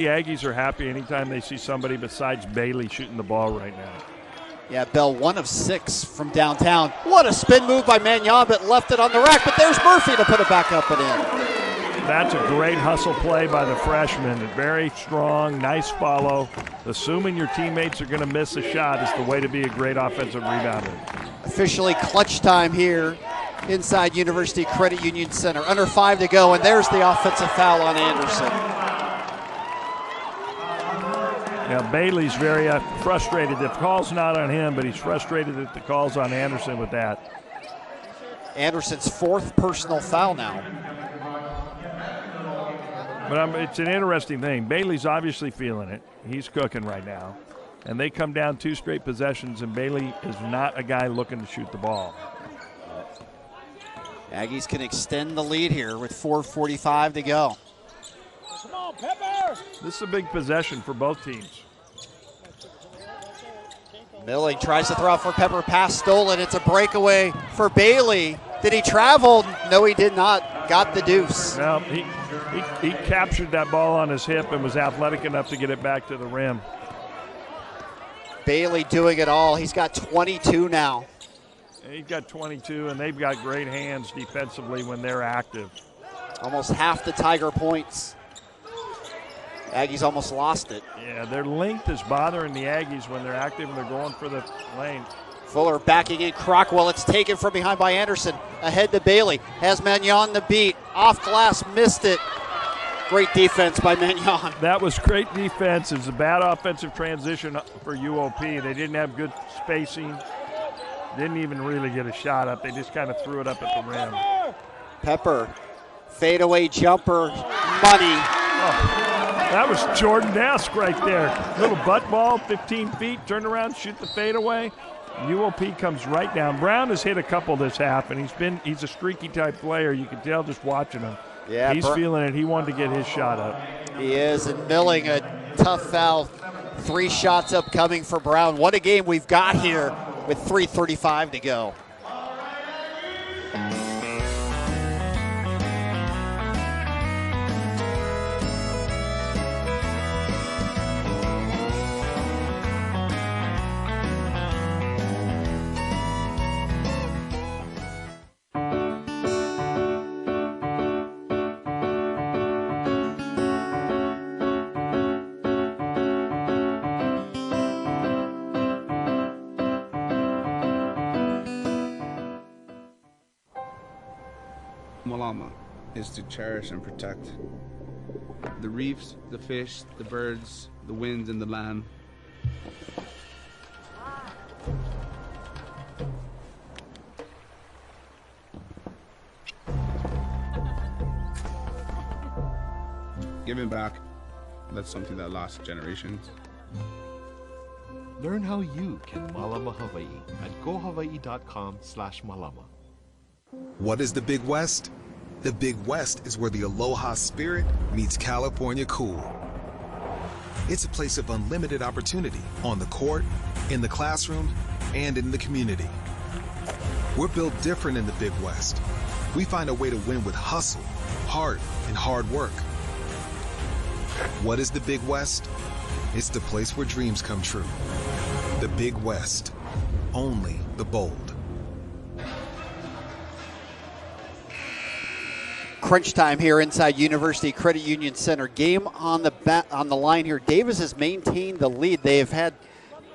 S4: Aggies are happy anytime they see somebody besides Bailey shooting the ball right now.
S1: Yeah, Bell 1 of 6 from downtown. What a spin move by Magnon, but left it on the rack. But there's Murphy to put it back up and in.
S4: That's a great hustle play by the freshman. Very strong, nice follow. Assuming your teammates are going to miss a shot is the way to be a great offensive rebounder.
S1: Officially clutch time here inside University Credit Union Center. Under 5 to go, and there's the offensive foul on Anderson.
S4: Yeah, Bailey's very frustrated. The call's not on him, but he's frustrated that the call's on Anderson with that.
S1: Anderson's 4th personal foul now.
S4: But it's an interesting thing. Bailey's obviously feeling it. He's cooking right now. And they come down 2 straight possessions, and Bailey is not a guy looking to shoot the ball.
S1: Aggies can extend the lead here with 4:45 to go.
S18: Come on, Pepper!
S4: This is a big possession for both teams.
S1: Milling tries to throw out for Pepper. Pass stolen. It's a breakaway for Bailey. Did he travel? No, he did not. Got the deuce.
S4: Well, he captured that ball on his hip and was athletic enough to get it back to the rim.
S1: Bailey doing it all. He's got 22 now.
S4: He's got 22, and they've got great hands defensively when they're active.
S1: Almost half the Tiger points. Aggies almost lost it.
S4: Yeah, their length is bothering the Aggies when they're active and they're going for the lane.
S1: Fuller backing in. Crockwell, it's taken from behind by Anderson. Ahead to Bailey. Has Magnon the beat. Off glass, missed it. Great defense by Magnon.
S4: That was great defense. It was a bad offensive transition for UOP. They didn't have good spacing. Didn't even really get a shot up. They just kind of threw it up at the rim.
S1: Pepper, fadeaway jumper, money.
S4: Oh, that was Jordan-esque right there. Little butt ball, 15 feet, turn around, shoot the fadeaway. UOP comes right down. Brown has hit a couple this half, and he's a streaky type player. You can tell just watching him.
S1: Yeah,
S4: he's feeling it. He wanted to get his shot up.
S1: He is, and Milling, a tough foul. 3 shots upcoming for Brown. What a game we've got here with 3:35 to go.
S19: Malama is to cherish and protect the reefs, the fish, the birds, the winds, and the land. Giving back, that's something that lasts generations.
S6: Learn how you can Malama Hawaii at gohawaii.com/malama.
S11: What is the Big West? The Big West is where the Aloha spirit meets California cool. It's a place of unlimited opportunity on the court, in the classroom, and in the community. We're built different in the Big West. We find a way to win with hustle, heart, and hard work. What is the Big West? It's the place where dreams come true. The Big West. Only the bold.
S1: Crunch time here inside University Credit Union Center. Game on the line here. Davis has maintained the lead. They have had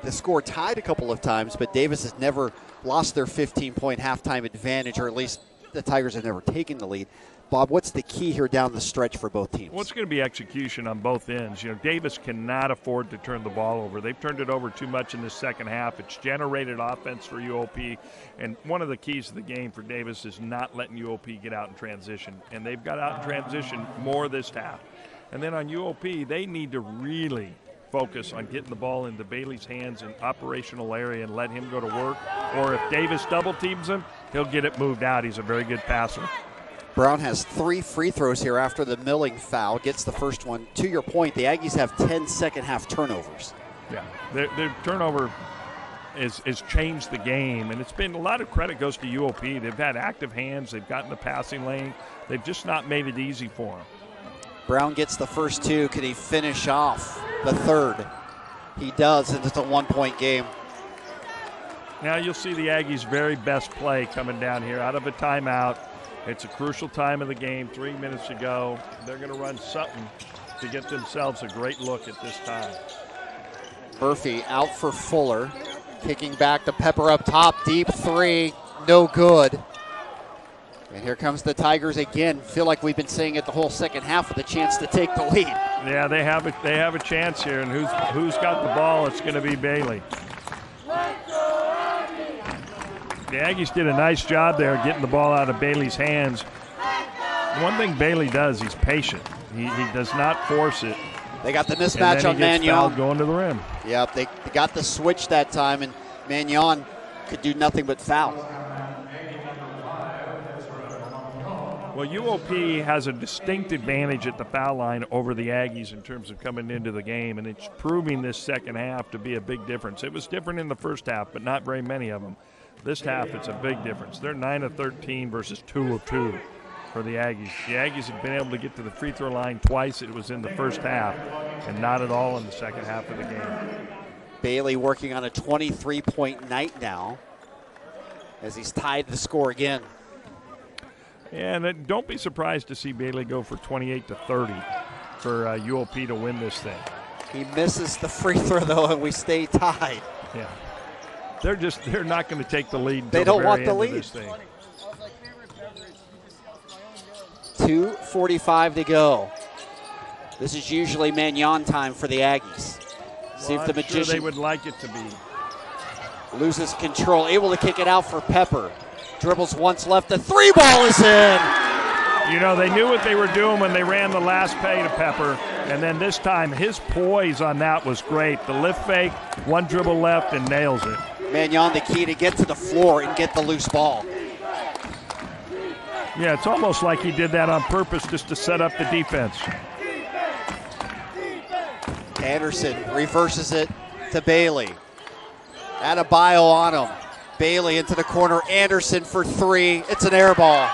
S1: the score tied a couple of times, but Davis has never lost their 15-point halftime advantage, or at least the Tigers have never taken the lead. Bob, what's the key here down the stretch for both teams?
S4: Well, it's going to be execution on both ends. You know, Davis cannot afford to turn the ball over. They've turned it over too much in the second half. It's generated offense for UOP, and one of the keys to the game for Davis is not letting UOP get out in transition, and they've got out in transition more this half. And then on UOP, they need to really focus on getting the ball into Bailey's hands in operational area and let him go to work, or if Davis double teams him, he'll get it moved out. He's a very good passer.
S1: Brown has 3 free throws here after the milling foul. Gets the first one. To your point, the Aggies have 10 second-half turnovers.
S4: Yeah, their turnover has changed the game, and it's been a lot of credit goes to UOP. They've had active hands. They've gotten the passing lane. They've just not made it easy for them.
S1: Brown gets the first 2. Can he finish off the third? He does, and it's a 1-point game.
S4: Now you'll see the Aggies' very best play coming down here out of a timeout. It's a crucial time of the game, 3 minutes to go. They're going to run something to get themselves a great look at this time.
S1: Murphy out for Fuller. Kicking back to Pepper up top. Deep 3. No good. And here comes the Tigers again. Feel like we've been saying it the whole second half with a chance to take the lead.
S4: Yeah, they have a chance here. And who's got the ball? It's going to be Bailey. The Aggies did a nice job there getting the ball out of Bailey's hands. One thing Bailey does, he's patient. He does not force it.
S1: They got the mismatch on Magnon.
S4: Going to the rim.
S1: Yep, they got the switch that time, and Magnon could do nothing but foul.
S4: Well, UOP has a distinct advantage at the foul line over the Aggies in terms of coming into the game, and it's proving this second half to be a big difference. It was different in the first half, but not very many of them. This half, it's a big difference. They're 9 of 13 versus 2 of 2 for the Aggies. The Aggies have been able to get to the free throw line twice. It was in the first half and not at all in the second half of the game.
S1: Bailey working on a 23-point night now as he's tied the score again.
S4: And don't be surprised to see Bailey go for 28 to 30 for UOP to win this thing.
S1: He misses the free throw, though, and we stay tied.
S4: Yeah. They're not going to take the lead.
S1: They don't want the
S4: lead.
S1: lead. 2:45 to go. This is usually Magnon time for the Aggies. See if the magician
S4: sure they would like it to be.
S1: Loses control, able to kick it out for Pepper. Dribbles once left, the 3 ball is in.
S4: You know, they knew what they were doing when they ran the last pay to Pepper, and then this time his poise on that was great. The lift fake, 1 dribble left, and nails it.
S1: Magnon the key to get to the floor and get the loose ball.
S4: Yeah, it's almost like he did that on purpose just to set up the defense.
S1: Anderson reverses it to Bailey. Adebayo on him. Bailey into the corner. Anderson for 3. It's an air ball.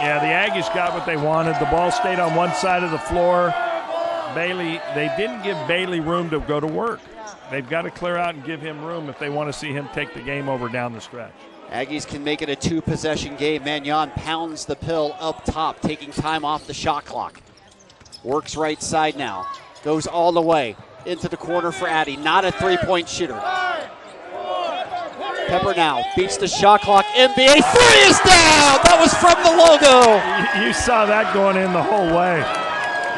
S4: Yeah, the Aggies got what they wanted. The ball stayed on one side of the floor. Bailey, they didn't give Bailey room to go to work. They've got to clear out and give him room if they want to see him take the game over down the stretch.
S1: Aggies can make it a 2-possession game. Magnon pounds the pill up top, taking time off the shot clock. Works right side now. Goes all the way into the corner for Addy. Not a 3-point shooter.
S20: Pepper now beats the shot clock. NBA 3 is down. That was from the logo.
S4: You saw that going in the whole way.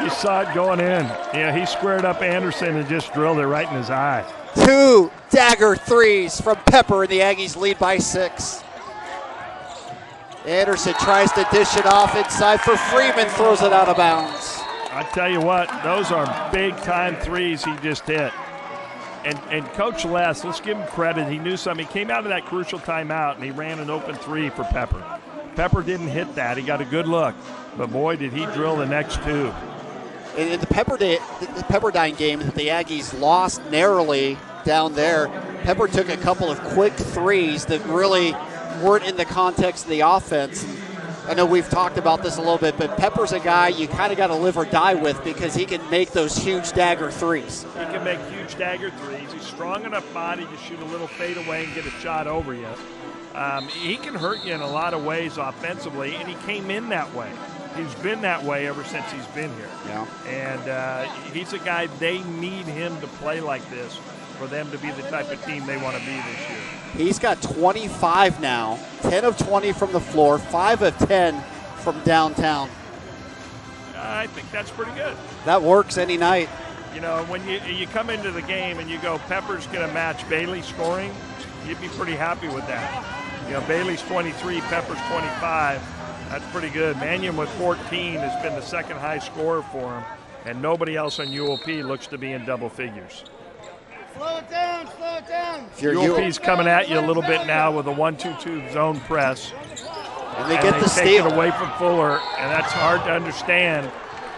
S4: You saw it going in. Yeah, he squared up Anderson and just drilled it right in his eye.
S20: 2 dagger threes from Pepper, and the Aggies lead by 6. Anderson tries to dish it off inside for Freeman, throws it out of bounds.
S4: I tell you what, those are big-time threes he just hit. And Coach Les, let's give him credit. He knew something. He came out of that crucial timeout, and he ran an open 3 for Pepper. Pepper didn't hit that. He got a good look. But, boy, did he drill the next 2.
S20: In the Pepperdine game that the Aggies lost narrowly down there, Pepper took a couple of quick threes that really weren't in the context of the offense. I know we've talked about this a little bit, but Pepper's a guy you kind of got to live or die with because he can make those huge dagger threes.
S4: He can make huge dagger threes. He's strong enough body to shoot a little fade away and get a shot over you. He can hurt you in a lot of ways offensively, and he came in that way. He's been that way ever since he's been here.
S20: Yeah.
S4: And he's a guy, they need him to play like this for them to be the type of team they want to be this year.
S20: He's got 25 now, 10 of 20 from the floor, 5 of 10 from downtown.
S4: I think that's pretty good.
S20: That works any night.
S4: You know, when you come into the game and you go, Pepper's going to match Bailey scoring, you'd be pretty happy with that. You know, Bailey's 23, Pepper's 25. That's pretty good. Mannion with 14 has been the second high scorer for him, and nobody else on UOP looks to be in double figures.
S18: Slow it down, slow it down.
S4: UOP's coming at you a little bit now with a 1-2-2 zone press.
S20: And they get the steal.
S4: Take it away from Fuller, and that's hard to understand.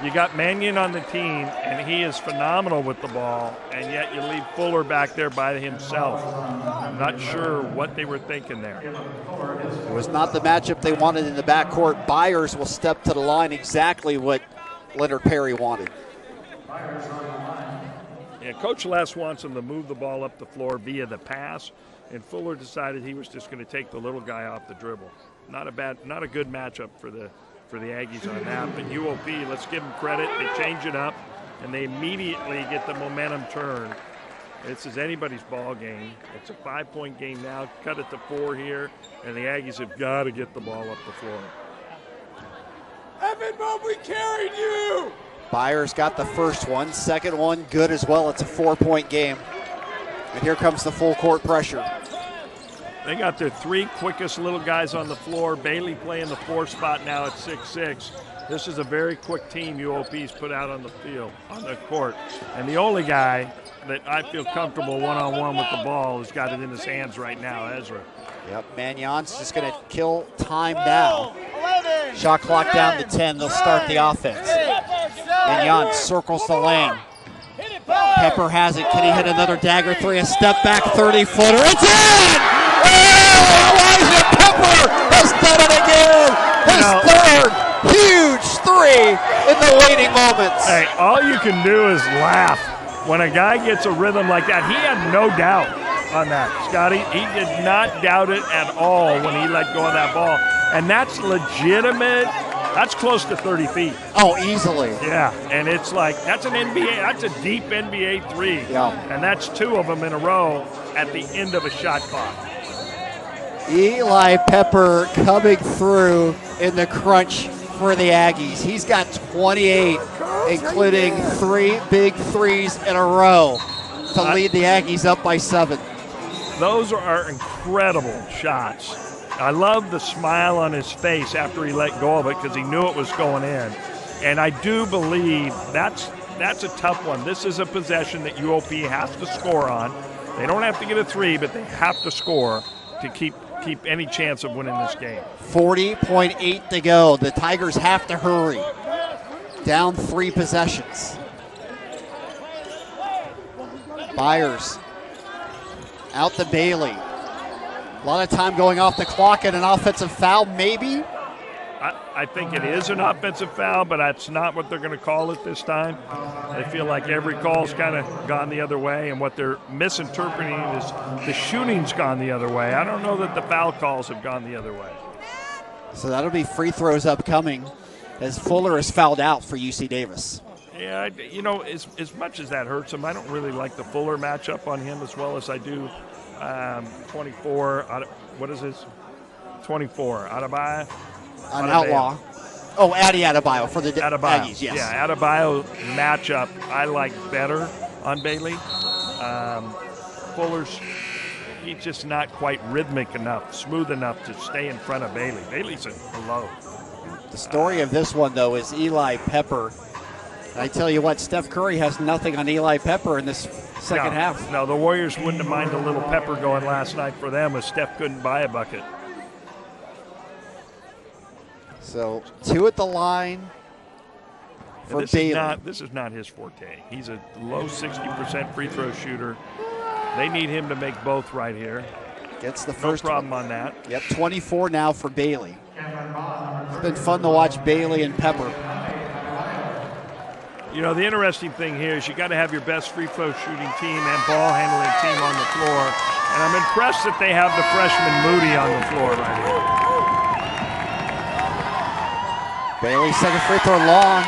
S4: You got Mannion on the team, and he is phenomenal with the ball, and yet you leave Fuller back there by himself. I'm not sure what they were thinking there.
S20: It was not the matchup they wanted in the backcourt. Byers will step to the line, exactly what Leonard Perry wanted.
S4: Yeah, Coach Les wants him to move the ball up the floor via the pass, and Fuller decided he was just going to take the little guy off the dribble. Not a good matchup for the Aggies on that. But UOP, let's give them credit. They change it up, and they immediately get the momentum turned. This is anybody's ball game. It's a 5-point game now. Cut it to 4 here, and the Aggies have got to get the ball up the floor.
S18: Evan Mobley carried you.
S20: Byers got the first one. Second one, good as well. It's a 4-point game. And here comes the full court pressure.
S4: They got their 3 quickest little guys on the floor. Bailey playing the 4 spot now at 6'6". This is a very quick team UOP's put out on the field, on the court. And the only guy that I feel comfortable one-on-one with the ball has got it in his hands right now, Ezra.
S20: Yep, Magnon's just going to kill time now. Shot clock down to 10. They'll start the offense. Magnon circles the lane. Pepper has it. Can he hit another dagger 3? A step back 30-footer. It's in! Elijah Pepper has done it again. His third huge 3 in the waning moments.
S4: Hey, all you can do is laugh when a guy gets a rhythm like that. He had no doubt on that, Scotty. He did not doubt it at all when he let go of that ball. And that's legitimate. That's close to 30 feet.
S20: Oh, easily.
S4: Yeah, and it's like, that's an NBA, that's a deep NBA 3.
S20: Yeah.
S4: And that's 2 of them in a row at the end of a shot clock.
S20: Eli Pepper coming through in the crunch for the Aggies. He's got 28, including 3 big threes in a row to lead the Aggies up by 7.
S4: Those are incredible shots. I love the smile on his face after he let go of it because he knew it was going in. And I do believe that's a tough one. This is a possession that UOP has to score on. They don't have to get a 3, but they have to score to keep any chance of winning this game.
S20: 40.8 to go. The Tigers have to hurry. Down 3 possessions. Byers out to Bailey. A lot of time going off the clock and an offensive foul, maybe?
S4: I think it is an offensive foul, but that's not what they're going to call it this time. They feel like every call's kind of gone the other way, and what they're misinterpreting is the shooting's gone the other way. I don't know that the foul calls have gone the other way.
S20: So that'll be free throws upcoming as Fuller is fouled out for UC Davis.
S4: Yeah, as much as that hurts him, I don't really like the Fuller matchup on him as well as I do 24. What is this? 24. Adebayo.
S1: An outlaw. Oh, Addy Adebayo for the Aggies, yes.
S4: Yeah, Adebayo matchup I like better on Bailey. Fuller's, he's just not quite rhythmic enough, smooth enough to stay in front of Bailey. Bailey's low.
S1: The story of this one, though, is Eli Pepper. I tell you what, Steph Curry has nothing on Eli Pepper in this second half.
S4: No, the Warriors wouldn't have minded a little Pepper going last night for them if Steph couldn't buy a bucket.
S1: So 2 at the line for Bailey.
S4: This is not his forte. He's a low 60% free throw shooter. They need him to make both right here.
S1: Gets the first
S4: no problem
S1: one.
S4: On that.
S1: Yep, 24 now for Bailey. It's been fun to watch Bailey and Pepper.
S4: You know, the interesting thing here is you got to have your best free throw shooting team and ball handling team on the floor. And I'm impressed that they have the freshman Moody on the floor right here.
S1: Bailey's second free throw long.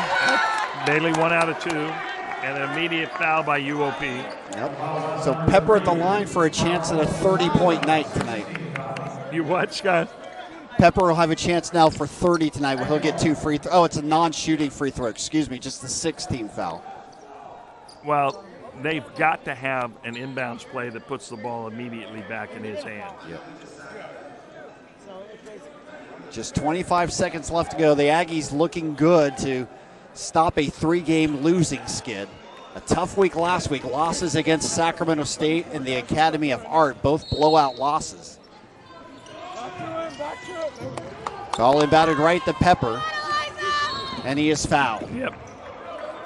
S4: Bailey 1 out of 2. And an immediate foul by UOP.
S1: Yep. So Pepper at the line for a chance at a 30-point night tonight.
S4: You what, Scott?
S1: Pepper will have a chance now for 30 tonight where he'll get 2 free throws. Oh, it's a non-shooting free throw. Excuse me, just the 6th-team foul.
S4: Well, they've got to have an inbounds play that puts the ball immediately back in his hands.
S1: Yep. Just 25 seconds left to go. The Aggies looking good to stop a 3-game losing skid. A tough week last week. Losses against Sacramento State and the Academy of Art, both blowout losses. It's all inbounded right to Pepper, and he is fouled.
S4: Yep.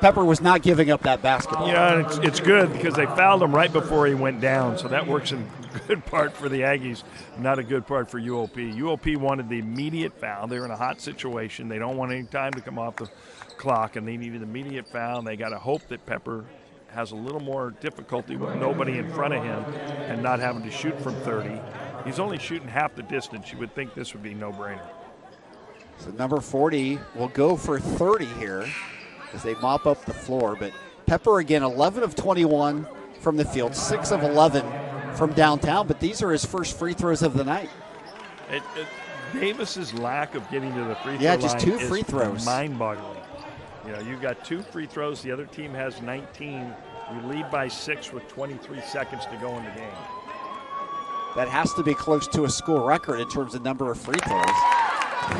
S1: Pepper was not giving up that basketball.
S4: Yeah, it's good because they fouled him right before he went down, so that works in good part for the Aggies, not a good part for UOP. UOP wanted the immediate foul. They're in a hot situation. They don't want any time to come off the clock, and they needed immediate foul, and they got to hope that Pepper has a little more difficulty with nobody in front of him and not having to shoot from 30. He's only shooting half the distance. You would think this would be no-brainer.
S1: So number 40 will go for 30 here as they mop up the floor. But Pepper, again, 11 of 21 from the field, 6 of 11 from downtown. But these are his first free throws of the night.
S4: Davis's lack of getting to the free throw
S1: line just 2
S4: is
S1: free throws.
S4: Mind-boggling. You know, you've got 2 free throws. The other team has 19. You lead by 6 with 23 seconds to go in the game.
S1: That has to be close to a school record in terms of number of free throws.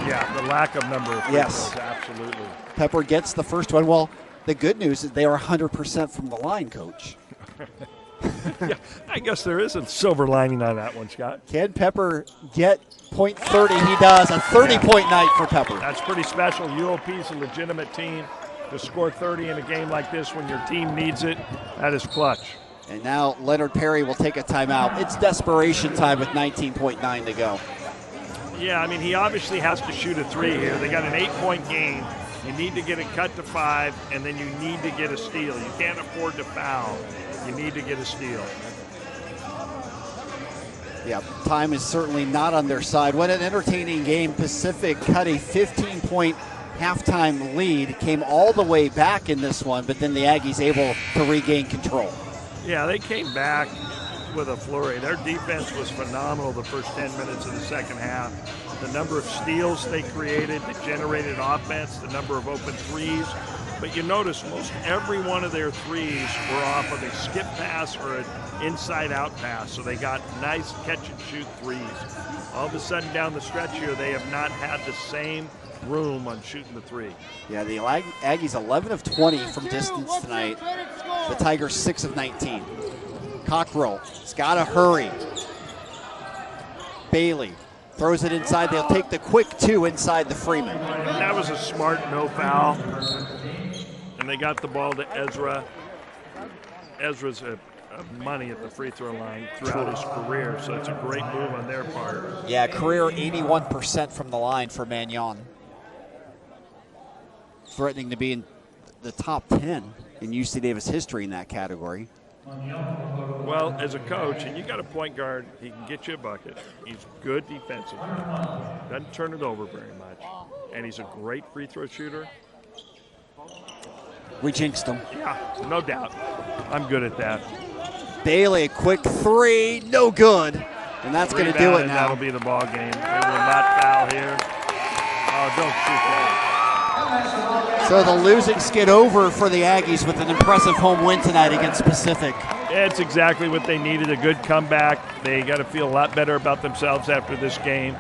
S4: Yeah, the lack of number of free throws, absolutely.
S1: Pepper gets the first one. Well, the good news is they are 100% from the line, Coach.
S4: Yeah, I guess there is a silver lining on that one, Scott.
S1: Can Pepper get .30? He does. A 30-point night for Pepper.
S4: That's pretty special. UOP's a legitimate team. To score 30 in a game like this when your team needs it, that is clutch.
S1: And now Leonard Perry will take a timeout. It's desperation time with 19.9 to go.
S4: Yeah, I mean, he obviously has to shoot a 3 here. They got an 8-point game. You need to get it cut to 5, and then you need to get a steal. You can't afford to foul. You need to get a steal.
S1: Yeah, time is certainly not on their side. What an entertaining game. Pacific cut a 15-point halftime lead, came all the way back in this one, but then the Aggies able to regain control.
S4: Yeah, they came back with a flurry. Their defense was phenomenal the first 10 minutes of the second half. The number of steals they created, that generated offense, the number of open threes. But you notice most every one of their threes were off of a skip pass or an inside-out pass. So they got nice catch-and-shoot threes. All of a sudden down the stretch here, they have not had the same room on shooting the 3.
S1: Yeah, the Aggies 11 of 20 from distance tonight. The Tigers 6 of 19. Cockrell has got to hurry. Bailey throws it inside. They'll take the quick 2 inside the Freeman.
S4: That was a smart no foul. And they got the ball to Ezra. Ezra's a money at the free throw line throughout his career, so it's a great move on their part.
S1: Yeah, career 81% from the line for Magnon. Threatening to be in the top 10 in UC Davis history in that category.
S4: Well, as a coach, and you got a point guard, he can get you a bucket. He's good defensively. Doesn't turn it over very much. And he's a great free throw shooter.
S1: We jinxed him.
S4: Yeah, no doubt. I'm good at that.
S1: Bailey, a quick three, no good. And that's going to do it now.
S4: That'll be the ball game. They will not foul here. Oh, don't shoot that.
S1: So the losing skid over for the Aggies with an impressive home win tonight against Pacific.
S4: It's exactly what they needed, a good comeback. They got to feel a lot better about themselves after this game.